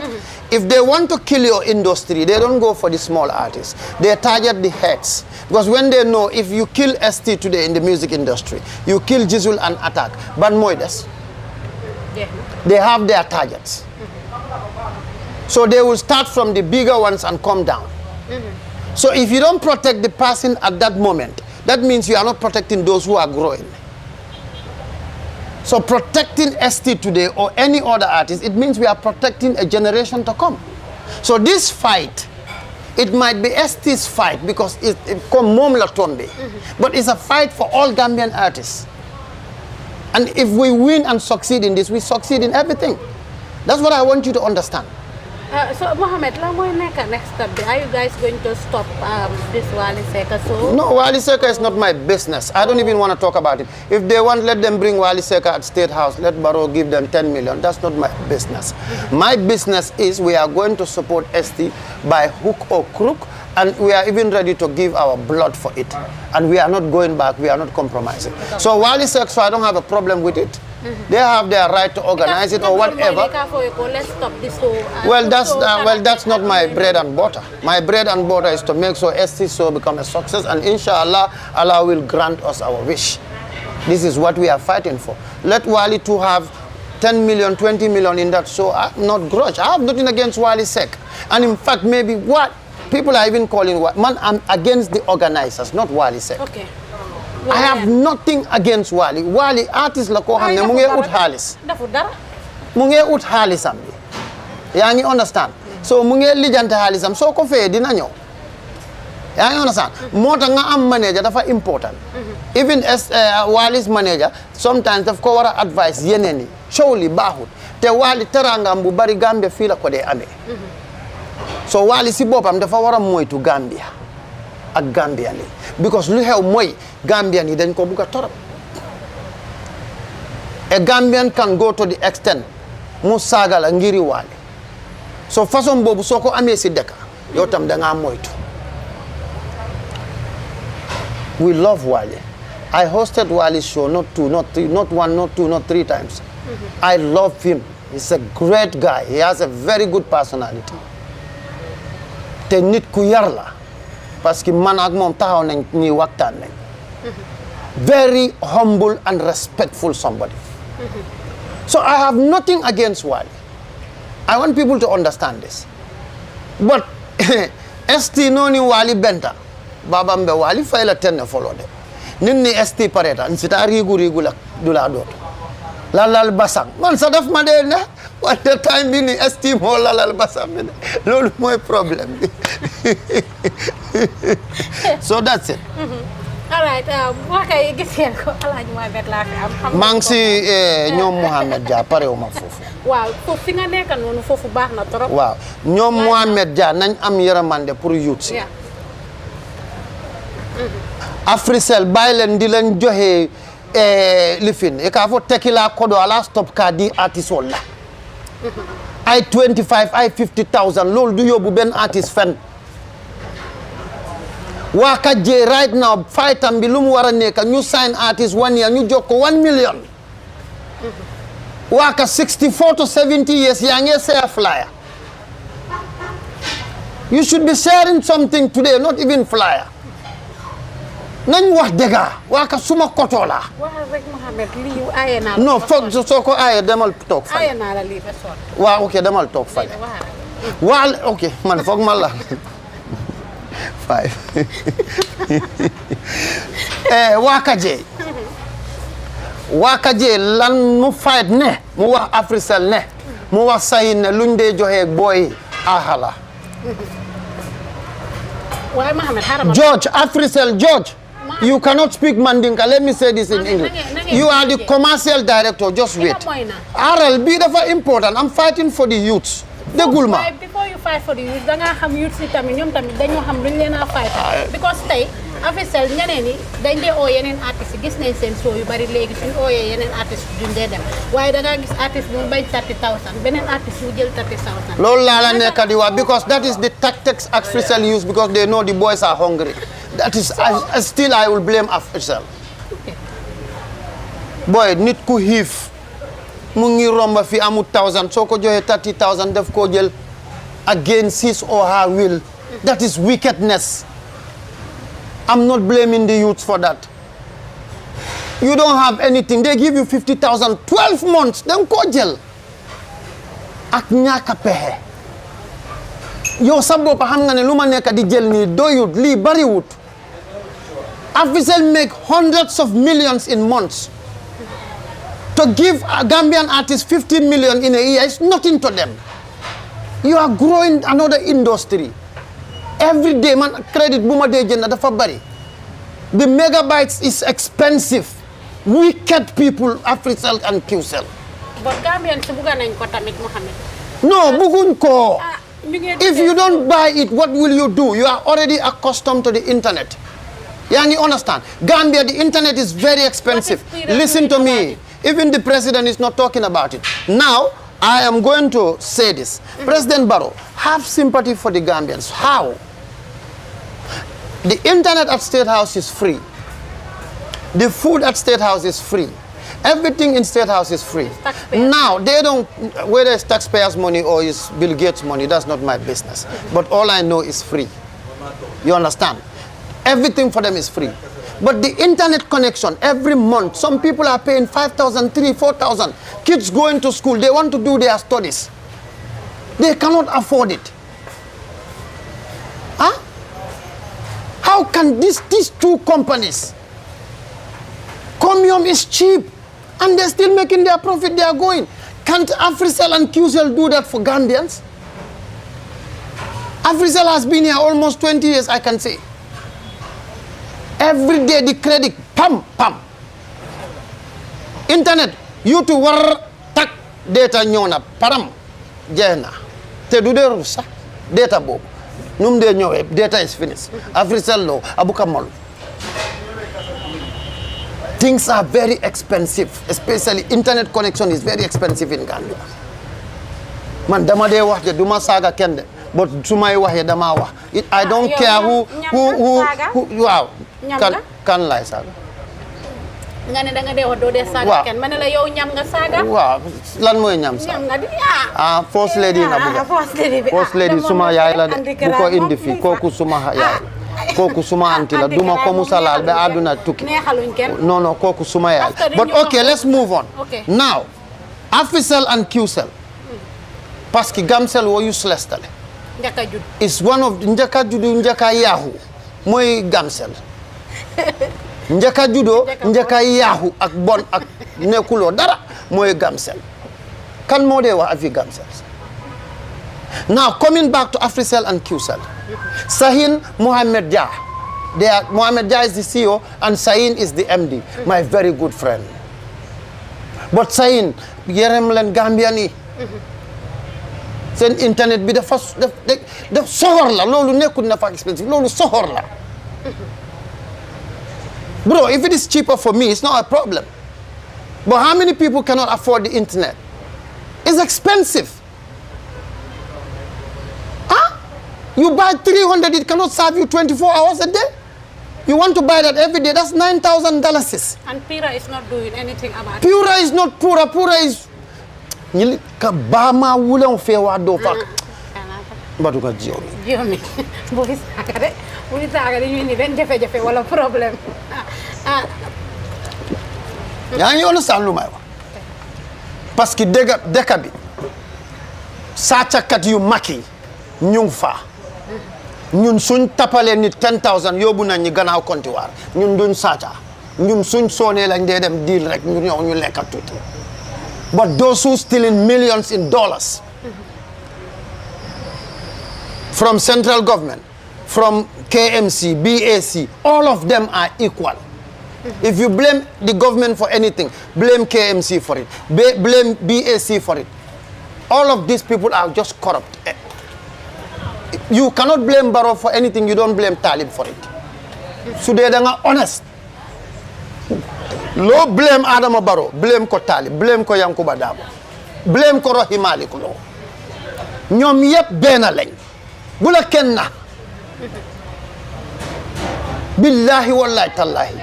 if they want to kill your industry they don't go for the small artists they target the heads because when they know if you kill ST today in the music industry you kill Jisul and Attack ban mooy des they have their targets so they will start from the bigger ones and come down so if you don't protect the person at that moment that means you are not protecting those who are growing so protecting ST today or any other artist it means we are protecting a generation to come so this fight it might be ST's fight because it come mom la tombe but it's a fight for all Gambian artists. And if we win and succeed in this, we succeed in everything. That's what I want you to understand. So Mohammed, next step? Are you guys going to stop this Wally Seck show? No, Wally Seck is not my business. I don't even want to talk about it. If they want, let them bring Wally Seck at State House. Let Barrow give them 10 million. That's not my business. My business is we are going to support ST by hook or crook, and we are even ready to give our blood for it. And we are not going back. We are not compromising. So Wally Seck, so I don't have a problem with it. They have their right to organize it or whatever. Let's stop this show. Well, that's not my bread and butter. My bread and butter is to make sure ST show become a success, and inshallah, Allah will grant us our wish. This is what we are fighting for. Let Wally to have 10 million, 20 million in that show. I'm not grudge. I have nothing against Wally Seck. And in fact, maybe what people are even calling, man, I'm against the organizers, not Wally Seck. Okay. I have nothing against Wally. Wally artist la ko xamne mu ngi ut xaliss. Mu ngi ut xalissam bi. Ya ngi understand? So mu ngi lijante xalissam so ko fe dina ñew. Ya ngi understand? Mota nga am manager dafa important. Even as Wally's manager sometimes daf ko wara advice yeneen yi. Surely baaxut. Te Wally terangam bu bari Gambia fi la ko dé amé. So Wally si bopam dafa wara moytu Gambia. Ak Gambia li because lu xew moy Gambian yi dañ ko buga torop. A Gambian can go to the extent mu saga la ngiri Wally. So façon bobu soko amé ci deka yow tam da nga moytu. We love Wally. I hosted Wally's show not one, not two, not three times. I love him. He's a great guy. He has a very good personality. Te nit ku yar la. Parce que man ak mom taxaw nañ ñi waxtaan nañ. Very humble and respectful somebody. So I have nothing against Wally. I want people to understand this. But ST noni Wally benta. Baba mbe Wally fayla tenne follow de. Ninni ST pareta nsita rigu la dula dot. Lalal basang. Man sa daf ma de ne. At the time bini ST mo lalal basang ne. Lolu moy problem. So that's it. All right. Wakay gis ngeen ko Alagie Muhammed la am. Mang si ñom Muhammed Dia pare ma fofu. Waaw fofu fi nga nekk nonu fofu baax na trop. Waaw ñom Muhammed Dia nañ am yaramande pour youth. Africell bay len di len joxe lifin e ka fo tekila kodo ala stop ka di artist wala. I 25 I 50,000 lol du yobu ben artist fen. Waka J right now fight and bi lum wara nek ñu sign artist 1 year ñu jokko 1 million. Waka 64 to 70 years yange say a flyer. You should be sharing something today, not even flyer. Nañ wax dega waka suma koto la. Wax rek Mohammed li ayena. No fok so ko aye demal tok fay. Ayena la li fa sot. Wa okay demal tok fay. Wal okay man fok ma la. 5. Waka J lan mu fight ne mu wax Africell ne mu wax sayin ne luñ dé joxe boy ahala. Why Mohammed harama. George Africell George. You cannot speak Mandinka. Let me say this in English. You are the commercial director. Just wait. RLB dafa important. I'm fighting for the youths. Degul ma. Before you fight for the youth, da nga xam youth si tamit ñom tamit dañu xam luñ leena fight. Because tay Africell ñeneen ni dañ dé o yeneen artiste gis nañ seen show yu bari légui suñ oyé yeneen artiste duñ dé dem. Waye da nga gis artiste bu bay 30,000 benen artiste bu jël 30,000. Lool la la nekk di wax because that is the tactics Africell use because they know the boys are hungry. That is still I will blame Africell. Okay. Boy nit ku xiif mu ngi romba fi amu 1000 soko joxe 30,000 def ko jël against his or her will. That is wickedness. I'm not blaming the youth for that. You don't have anything. They give you 50,000 12 months dem ko jël ak ñaka pexe. Yow sa bopp xam nga ne luma nekk di jël ni doyut li bari wut. Africell make hundreds of millions in months. To give a Gambian artist 50 million in a year is nothing to them. You are growing another industry. Every day, man, credit buma de jenda dafa bari. The megabytes is expensive. Wicked people, Africell and QCell. But Gambian si buga nañ ko tamit Mohammed. No, bugun ko. If you don't buy it, what will you do? You are already accustomed to the internet. You understand? Gambia, the internet is very expensive. Listen to me. Even the president is not talking about it. Now, I am going to say this. President Barrow, have sympathy for the Gambians. How? The internet at State House is free. The food at State House is free. Everything in State House is free. Now, they don't, whether it's taxpayers' money or it's Bill Gates' money, that's not my business. But all I know is free. You understand? Everything for them is free. But the internet connection, every month, some people are paying 5,000, 3,000, 4,000. Kids going to school, they want to do their studies. They cannot afford it. Huh? How can these two companies, Comium is cheap, and they're still making their profit, they are going. Can't Africell and QCell do that for Gambians? Africell has been here almost 20 years, I can say. Every day the credit, pam, pam. Internet, you to war tak data nyona, param, jena. Te do de rusa, data bob. Num de nyowe, data is finished. Africell no, abukamol. Things are very expensive, especially internet connection is very expensive in Gambia. Man, dama de wax je duma saga kende, but sumay waxe dama wax. I don't care who wow. Kan lay saga. Nga ne da nga de wax do de saga ken man la yow ñam nga saga. Waaw, lan moy ñam saga? Ñam nga di first lady nga bëgg. First lady suma yaay la de bu ko indi fi koku suma yaay. Koku suma anti la duma ko musalal be aduna tukki. No, koku suma yaay. But okay, let's move on. Okay. Now, Africell and QCell. Parce que Gamcell wo useless tale. Njaka jud. It's one of njaka judu njaka yahu. Moy Gamcell. Njaka judo njaka yahu ak bon ak nekulo dara moy Gamcell. Kan mo de wa afi Gamcell. Now coming back to Africell and QCell. Sahin Muhammed Darboe. Muhammed Darboe is the CEO and Sahin is the MD. My very good friend. But Sahin, yerem len Gambiani. Sen internet bi dafa sohor la lolu nekul na fa expensive lolu sohor la. Bro, if it is cheaper for me, it's not a problem. But how many people cannot afford the internet? It's expensive. Huh? You buy 300, it cannot serve you 24 hours a day. You want to buy that every day, that's $9,000. And Pura is not doing anything about it. Pura is not Pura. Pura is... Kabama wule fe wa do fak. Batu ka jiomi. Jiomi. Buli saga de ñu ni ben jafe-jafe wala problème. Yaa ngi understand lu may wax. Parce que dëkk bi sàccakat yu mag yi ñu ngi fa. Ñun suñ tapalee nit 10,000 yóbbu nañ ñi gannaaw comptoir ñun duñ sàcca. Ñun suñ soonee lañ dee dem deal rek ñu ñëw ñu lekka tuuti. But those who stealing millions in dollars from central government, from KMC, BAC, all of them are equal. If you blame the government for anything, blame KMC for it, blame BAC for it. All of these people are just corrupt. You cannot blame Barrow for anything, you don't blame Talib for it. So they are honest. Lo blame Adama Barrow, blame ko Talib, blame ko Yankuba Darboe, blame ko Rohey Malick Lowe. Ñoom yépp benn lañ. Bu la kenn na. Billahi wallahi tallahi.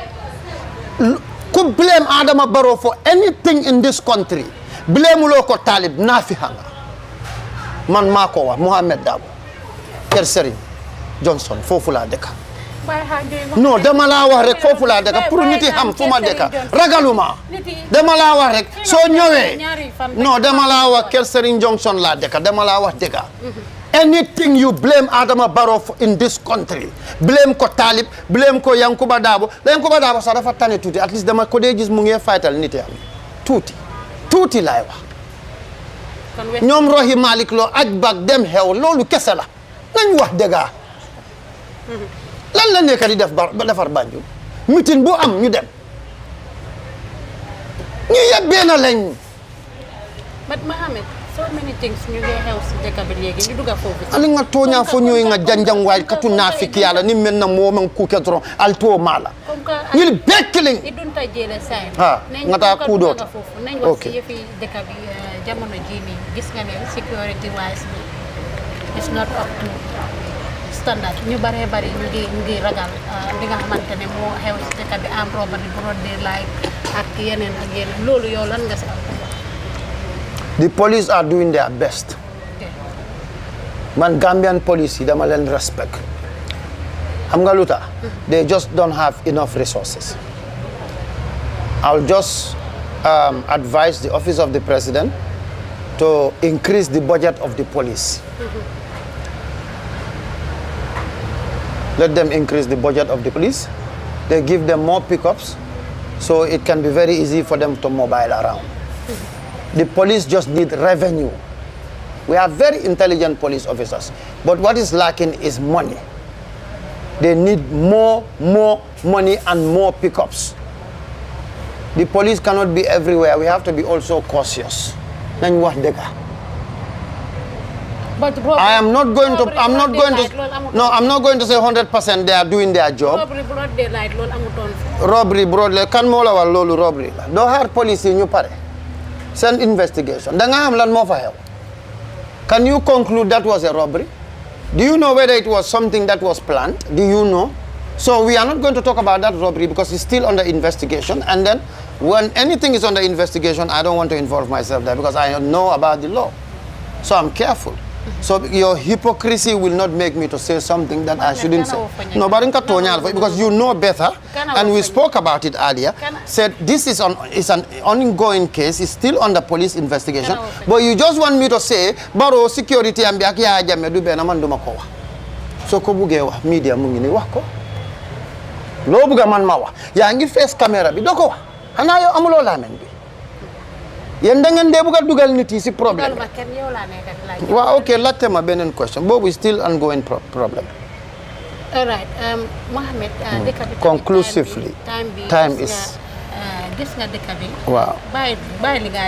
Ku blame Adama Barrow for anything in this country, blame lo ko Talib nafiha nga. Man mako wa Muhammed Darboe. Kër Serigne Johnson foofu laa dëkk. Non dama laa wax rek foofu laa dëkk pour nit yi xam fu ma dëkk ragaluma dama laa wax rek soo ñëwee non dama laa wax Kër Serigne Johnson laa dëkk dama laa wax dëgg. Anything you blame Adama Barrow in this country, blame ko Talib, blame ko Yankuba Darboe. Yankuba Darboe sax dafa tane tuuti at least dama ko dee gis mu ngi fightal nit yi tuuti laay wax. ñoom Rohey Malick Lowe aj bag dem xew loolu kese la nañ wax dëgg. Lan la nekk di defar Banjul meeting bu am ñu dem ñu yëpp benn lañ. But Mohamed so many things ñu ngi xew si dëkk bi léegi ñu dugga foofu ali nga toña fo ñoy nga janjang way katu nafiki yalla ni men na mo man ku ketro alto mala ñil bekling idunta jele say ha ngata ku dot nañ wax ci yefi dëkk bi jamono ji ni gis nga ne security wise it's not up to standard ñu bare bare ñu ngi ragal li nga xamantene mo xew ci dëkk bi am robbery broad daylight ak yeneen loolu yow lan nga ci am. The police are doing their best. Okay. Man, Gambian police, dama len respect. Amgaluta, they just don't have enough resources. I'll just advise the office of the president to increase the budget of the police. Let them increase the budget of the police. They give them more pickups, so it can be very easy for them to mobile around. The police just need revenue. We have very intelligent police officers, but what is lacking is money. They need more money and more pickups. The police cannot be everywhere. We have to be also cautious. But I'm not going to say 100% they are doing their job. Robbery broad daylight kan mo la wal lolu robbery la. Do har police ñu paré. Send investigation. Can you conclude that was a robbery? Do you know whether it was something that was planned? Do you know? So we are not going to talk about that robbery because it's still under investigation. And then when anything is under investigation, I don't want to involve myself there because I know about the law. So I'm careful. So your hypocrisy will not make me to say something that I shouldn't say. No, but because you know better, and we spoke about it earlier, said this is an ongoing case, it's still under police investigation, but you just want me to say, Baro security and Biakia Jamedu Benamandumakoa. So Kobugewa, media Mungini Wako. Lobugaman Mawa, Yangi face camera, Bidokoa, and I am Lamendi. Yendangan debuga dugal niti si problem. Well, okay, let's take my Benin question, but we still ongoing problem. All right, Mohammed, conclusively, time is. Wow.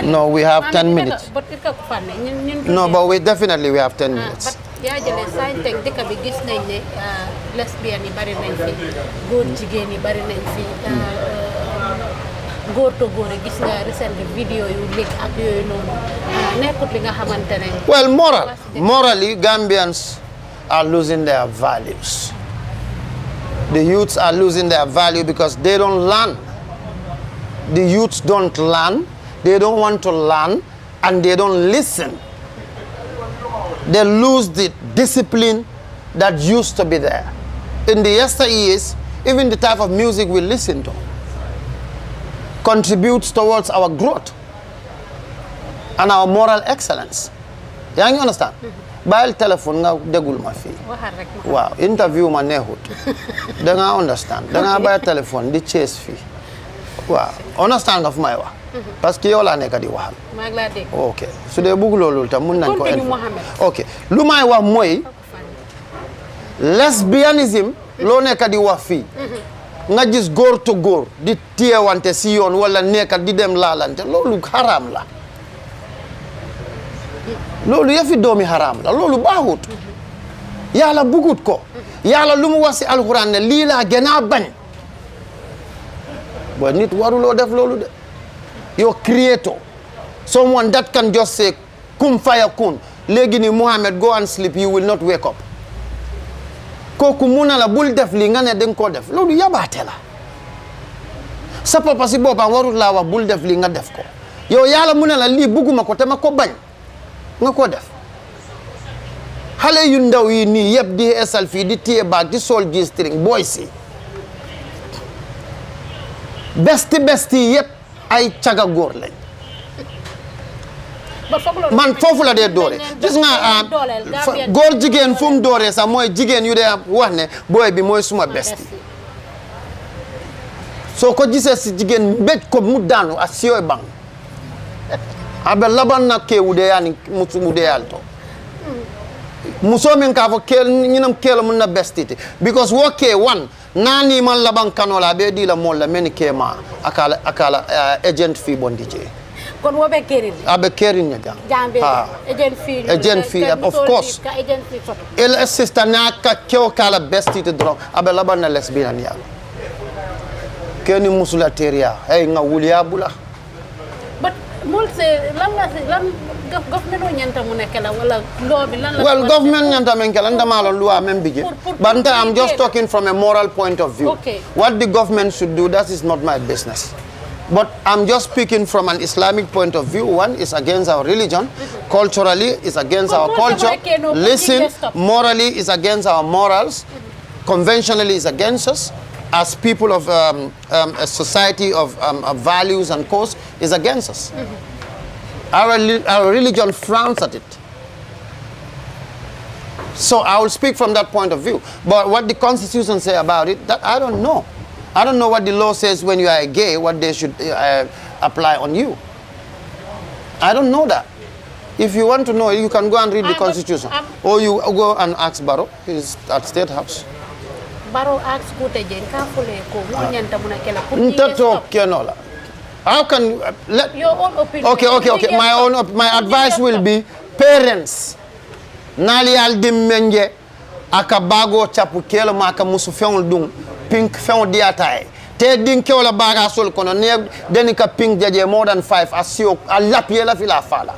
No, we have 10 minutes. No, but we definitely we have 10 minutes. Go to go gis nga recent video yu leak ak yoy nonu nekut li nga xamantene. Well, morally Gambians are losing their values. The youths are losing their value because they don't learn. The youths don't learn, they don't want to learn, and they don't listen. They lose the discipline that used to be there. In the yesteryears, even the type of music we listen to contributes towards our growth and our moral excellence. You understand? Bayal telephone nga degul ma fi. Wow, interview ma nehut. Da nga understand. Da nga bayal telephone di chase fi. Wow, understand of my wa. Parce que yow la nek di waxal. Mag la deg. Okay. Su de bugg lolul tam mun nañ ko. Okay. Lu may wax moy lesbianism lo nek di wax fi. Nga gis góor to góor di téyewante si yoon wala nekkat di dem laalante loolu haram la loolu yëfi doomi haram la loolu baaxut yàlla bugut ko yàlla lu mu wax si alxuraan ne lii laa gën a bañ but nit waruloo def loolu de your creator someone that can just say kum fayakun léegi ni Muhammad go and sleep you will not wake up kooku mun na la bul def li nga ne danga koo def loolu yabaate la sa papa si boppam warul laa wax bul def li nga def ko yow yàlla mun na la lii bugguma ko te ma ko bañ nga ko def xale yu ndaw yi nii yëpp di esal fii di téye baag di sol G-string boy si besti yëpp ay caga góor lañ man foofu la dee doore gis nga góor jigéen fu mu dooree sax mooy jigéen yu dee wax ne booy bi mooy suma besti soo ko gisee si jigéen mbéj ko mu daanu a siyoy bang abe laban na ke wude yani musu wude alto muso men ka fo kel ñinam kelo mun na bestiti because wo ke one nani man laban kanola be di la mol la men ke ma akala agent fi bondi je kon wobe kerin abe kerin nya jang jambe agent fee of course agent fee photo el assista na ka keo kala besti te dron abe laban na lesbian ya keni musula teria hey nga wuliya bula but mul se lam government o nyanta mu nekela wala law bi lan la well government nyanta men kala ndama lo loi men bije but I'm just talking from a moral point of view. Okay. What the government should do, that is not my business. But I'm just speaking from an Islamic point of view. One is against our religion. Culturally, is against our culture. Listen, morally, is against our morals. Conventionally, is against us. As people of a society of values and cause, is against us. Our religion frowns at it. So I will speak from that point of view. But what the Constitution say about it, that I don't know. I don't know what the law says when you are gay, what they should apply on you. I don't know that. If you want to know, you can go and read the Constitution. Or you go and ask Barrow. He's at State House. Barrow asks how can let your own opinion? Okay. My advice will be parents. Nali al dimmenje akabago chapu kelo maka musu feŋol dum pink feŋo diata te din kewla baga sol kono ne denika pink jaje more than 5 asio alapi la fila fala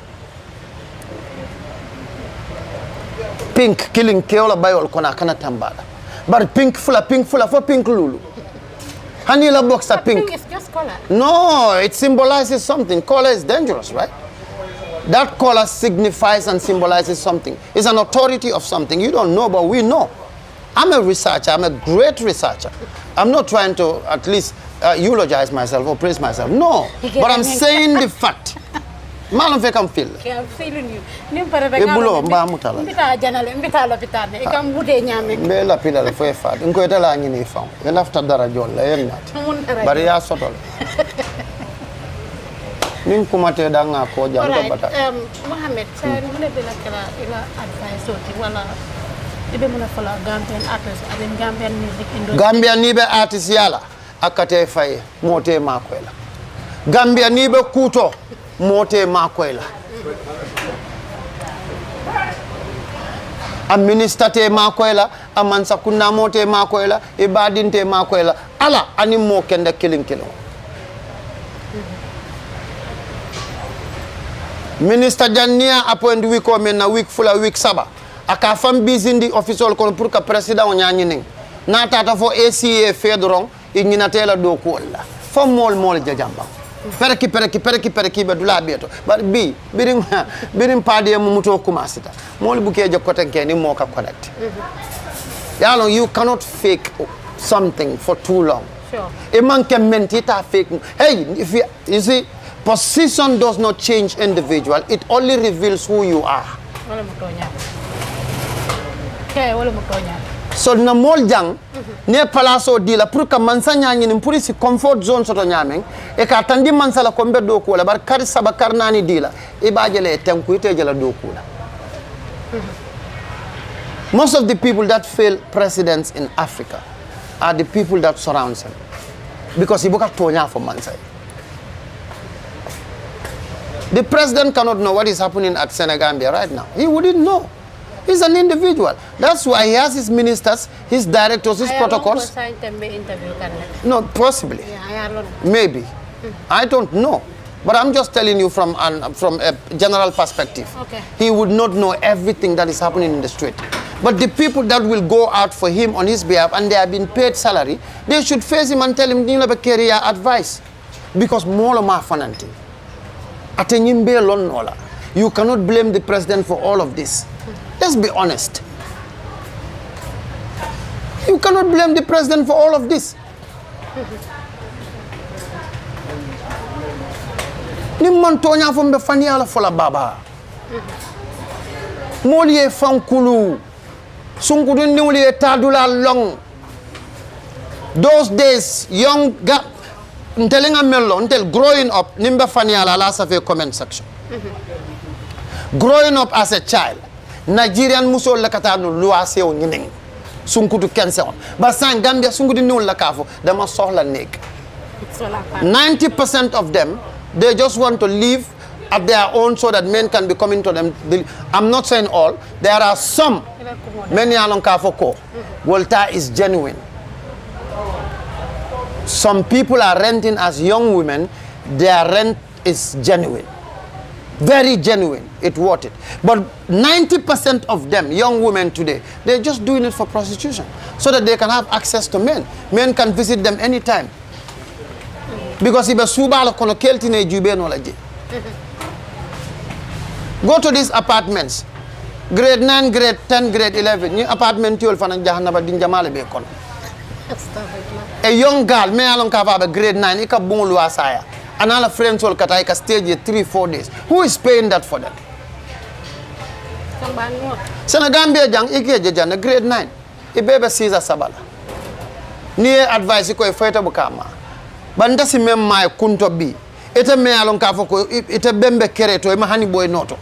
pink killing kewla bayol kono kana tambada but pink fula for pink lulu hanila box a pink. Pink is just color. No, it symbolizes something. Color is dangerous, right? That color signifies and symbolizes something. It's an authority of something. You don't know, but we know. I'm a researcher. I'm a great researcher. I'm not trying to at least eulogize myself or praise myself. No, but I'm saying the fact. Malam fe kam feel. I'm feeling you. Nimpare be ngalo. Mbita janale, mbita lopitane. Ikam bude nyame. Mbe la pila le fo fa. Nko etala ngini fa. Ena after dara jol la yenat. Bari ya sotol. Nin kumate danga ko jam ko bata. Muhammad, say mune be la kala ila advice oti wala ibe muna fala Gambian artists, aben Gambian music industry. Gambian nibe artist yala akate faye mote makwela. Gambian nibe kuto mote makwela. A minister te makwela, a mansa kunna mote makwela, e badin te makwela. Ala ani mo kende killing. Minister Jania appoint week or men na week full of week saba. Aka fam busy in the official kon pour ka president o nyani ning. Na tata fo ACA fedrong ingina tela do ko la. Fam mol jajamba. Pereki be dula beto. But birim padi mu muto kumasita. Mol buke je kotenke ni mo ka connect. Yalo, you cannot fake something for too long. Sure. A man can mentita fake. Hey, if you see, position does not change individual. It only reveals who you are. So na mol jang ne palaso di la pour que mansa nyaani ni pour si comfort zone soto nyameng e ka tandi mansa la kombe do ko la bar kar sabakar nani di la e bajele tanku ite jela do ko la. Most of the people that fail presidents in Africa are the people that surround them, because ibuka tonya for mansa. The president cannot know what is happening at Senegambia right now. He wouldn't know. He's an individual. That's why he has his ministers, his directors, his protocols. No, possibly. Maybe. I don't know. But I'm just telling you from a general perspective. Okay. He would not know everything that is happening in the street. But the people that will go out for him on his behalf and they have been paid salary, they should face him and tell him, you have a career advice. Because more ma fananti. You cannot blame the president for all of this. Let's be honest. You cannot blame the president for all of this. Nimantonya from the faniala fola baba. Molie fankulu. Sunkudun niuli tadula long. Those days, young telling a melon until growing up, nimba faniala last of a comment section. Growing up as a child, Nigerian muso lakatanu luase o nyining. Sunkutu kense on. Basan Gambia sunkutu nu lakafo, they must sohla nek. 90% of them They just want to live at their own so that men can be coming to them. I'm not saying all. There are some. Many along Kafoko. Volta is genuine. Some people are renting as young women. Their rent is genuine. Very genuine. It's worth it. But 90% of them, young women today, they're just doing it for prostitution so that they can have access to men. Men can visit them anytime. Because if a subala kono keltine jube no laje. Go to these apartments. Grade 9, grade 10, grade 11. Ni apartment yol fana jahannaba din jamale be kono. A young girl, me alon ka fa grade 9, ika bungulu asaya. Another friends will cut like a stage 3-4 days. Who is paying that for them? Senegambia jang ike jana grade 9. Ibebe Caesar Sabala. Niye advice ko e feta bukama. Banda si mem mai kunto bi. Ite me alon ka foko ite bembe kereto e mahani boy noto.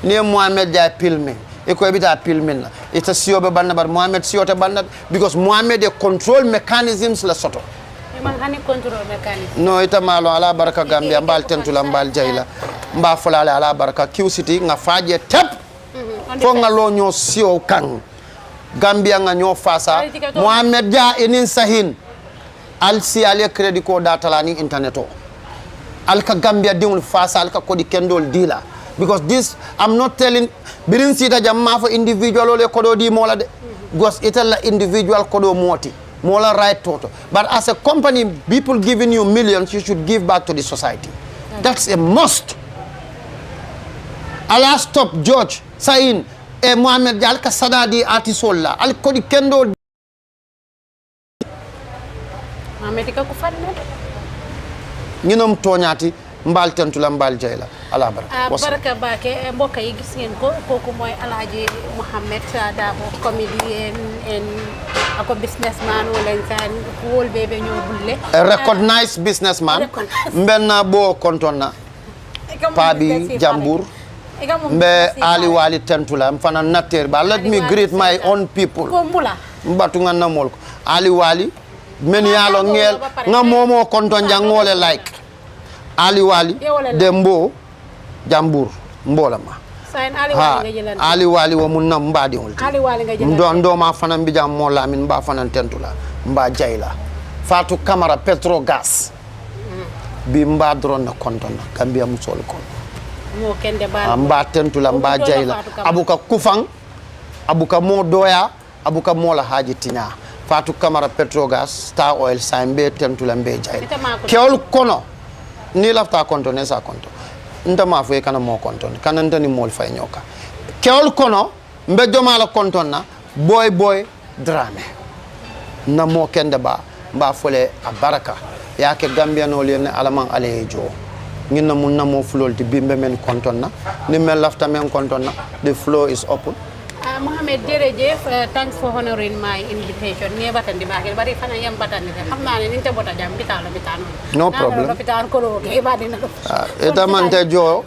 Niye Muhammed ja pilme. E ko ebita pilmin la. Ite siobe banda bar Muhammed siote banda because Muhammed control mechanisms la soto. No ita malo ala baraka Gambia mbal tentula mbal jaila mba fulale ala baraka Q City nga faje tep fo nga lo nyo sio kang Gambia nga nyo fasa Muhammed ja enin sahin al si ale credit ko data la ni interneto al ka Gambia diul fasa al ka kodi kendol dila because this I'm not telling birin sita jamma fo individual ole kodo di mola de gos itella individual kodo moti moral right toto. But as a company, people giving you millions, you should give back to the society. That's a must. Allah stop George saying, Muhammad al kasadadi artisolla al kodi kendo. Muhammad ka kufanne. Ñinom toñati mbal tentula mbal jayla ala baraka baraka bake mbokk yi gis ngeen ko kooku mooy Alagie Muhammed Darboe comedian and ako businessman wala kan wol bebe ñoo bulle a recognized businessman mbenna bo kontonna pabi jambour mbe ali wali tentula mfana nater ba let me greet my own people ko mbula mbatu nga namol ko ali wali men yalo ngel nga momo konton jangole like Ali Wali Dembo Jambour Mbolama Ali Wali wo mun nam mbadi wol Ali Wali nga jël ndo ma fanan bi jam mo lamin mba fanan tentula mba jayla Fatou Camara Petrogas bi mba dron na konton Gambia musol ko mo kende bal mba tentula mba jayla abuka kufang abuka mo doya abuka mo la haji tinya Fatou Camara Petrogas Star Oil Sambe tentula mbe jayla kewol kono ni lafta konto ne sa konto nta ma fo kana mo konto kana nta ni mol fay nyoka kewol kono mbe joma la konto na boy drame na mo kende ba mba fole a baraka yake Gambia no len alaman alejo ngina mun na mo flol di bimbe men konto na ni mel lafta men konto na the floor is open. Muhammad jerejef thanks for honoring my invitation ni batandi bagel bari fana yam batandi xamna ni nte bota jam bitalo bitano no problem bitan ko ro ke badi na eta mante jo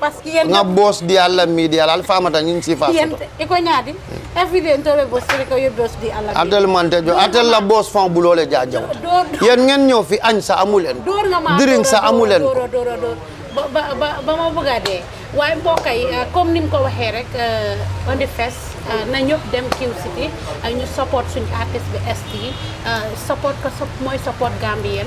nga boss di alla media al famata ñin ci fa e ko ñaadi everyday to be boss ko yo boss di alla atel mante jo atel la boss fon bu lolé jaajaw yeen ngeen ñew fi añ sa amulen drink sa amulen ba ma bëgga dé waaye mbokk yi comme nim ko waxee rek on the first na ñëpp dem Q City ñu support suñu artiste bi ST support ko mooy support Gambien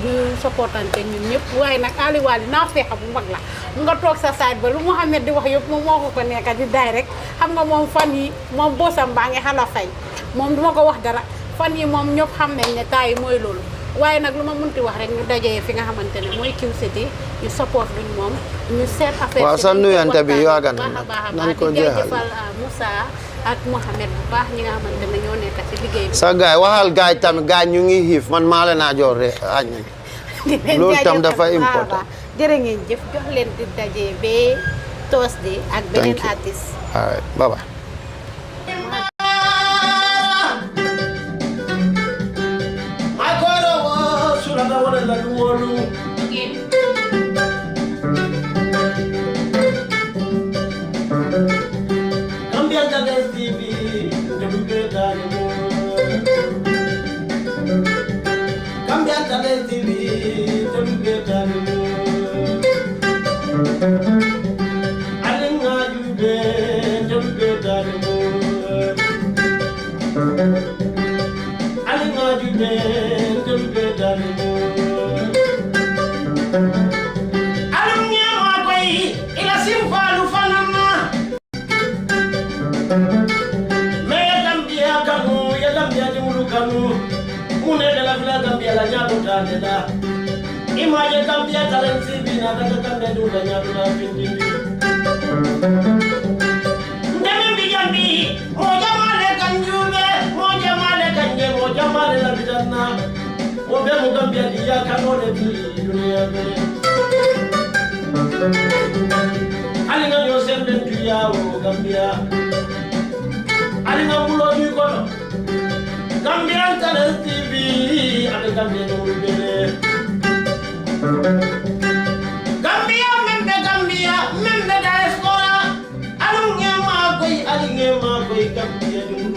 ñu supportante ñun ñëpp waaye nag Ali Wali naa feexa bu mag la nga toog sa side ba lu Mouhamed di wax yëpp moom moo ko nekka di day rek xam nga moom fan yi moom boosam baa ngi xala fay moom duma ko wax dara fan yi moom ñëpp xam nañ ne taay mooy loolu waaye nag lu ma mënti wax rek ñu dajee fi nga xamante ne mooy Q City ñu support luñ moom ñu seet affaire waaw sa nuyante bi yaagan nañ ko jeexal Moussa ak Mouhamed bu baax ñi nga xamante ne ñoo nekk ci liggéey bi sa gaay waxal gaay tamit gaay ñu ngi xiif man maa leen a jox rek añ loolu tam dafa important jërë ngeen jëf jox leen di dajee ba Thursday ak beneen artiste all right bye bye Gambia Talents TV, Imaje Gambia talent TV na kata Gambia dula nyadula fitindi. Ndemi bijambi, moja male kanjube, moja male kanje, moja male la bidana. Obe mu Gambia diya kanole bi dunia be. Alinga yosem den tuya o Gambia. Alinga mulo ni kono. Gambia talent TV, ade Gambia dulu bele. Gambia, membe diaspora. Alunge ma koi Gambia dulu.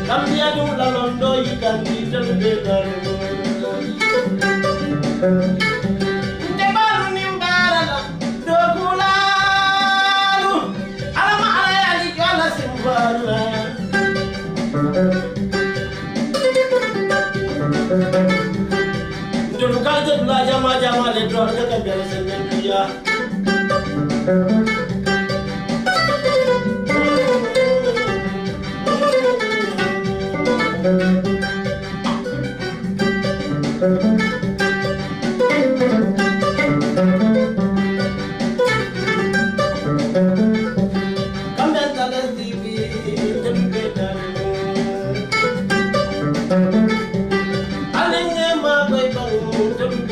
Gambia du la londo yikandi telbe daru. Ndebalu nimbarala dokulalu alama alayali jala simbala. Ndulu kalje bla jama le dor ka Gambia senendiya.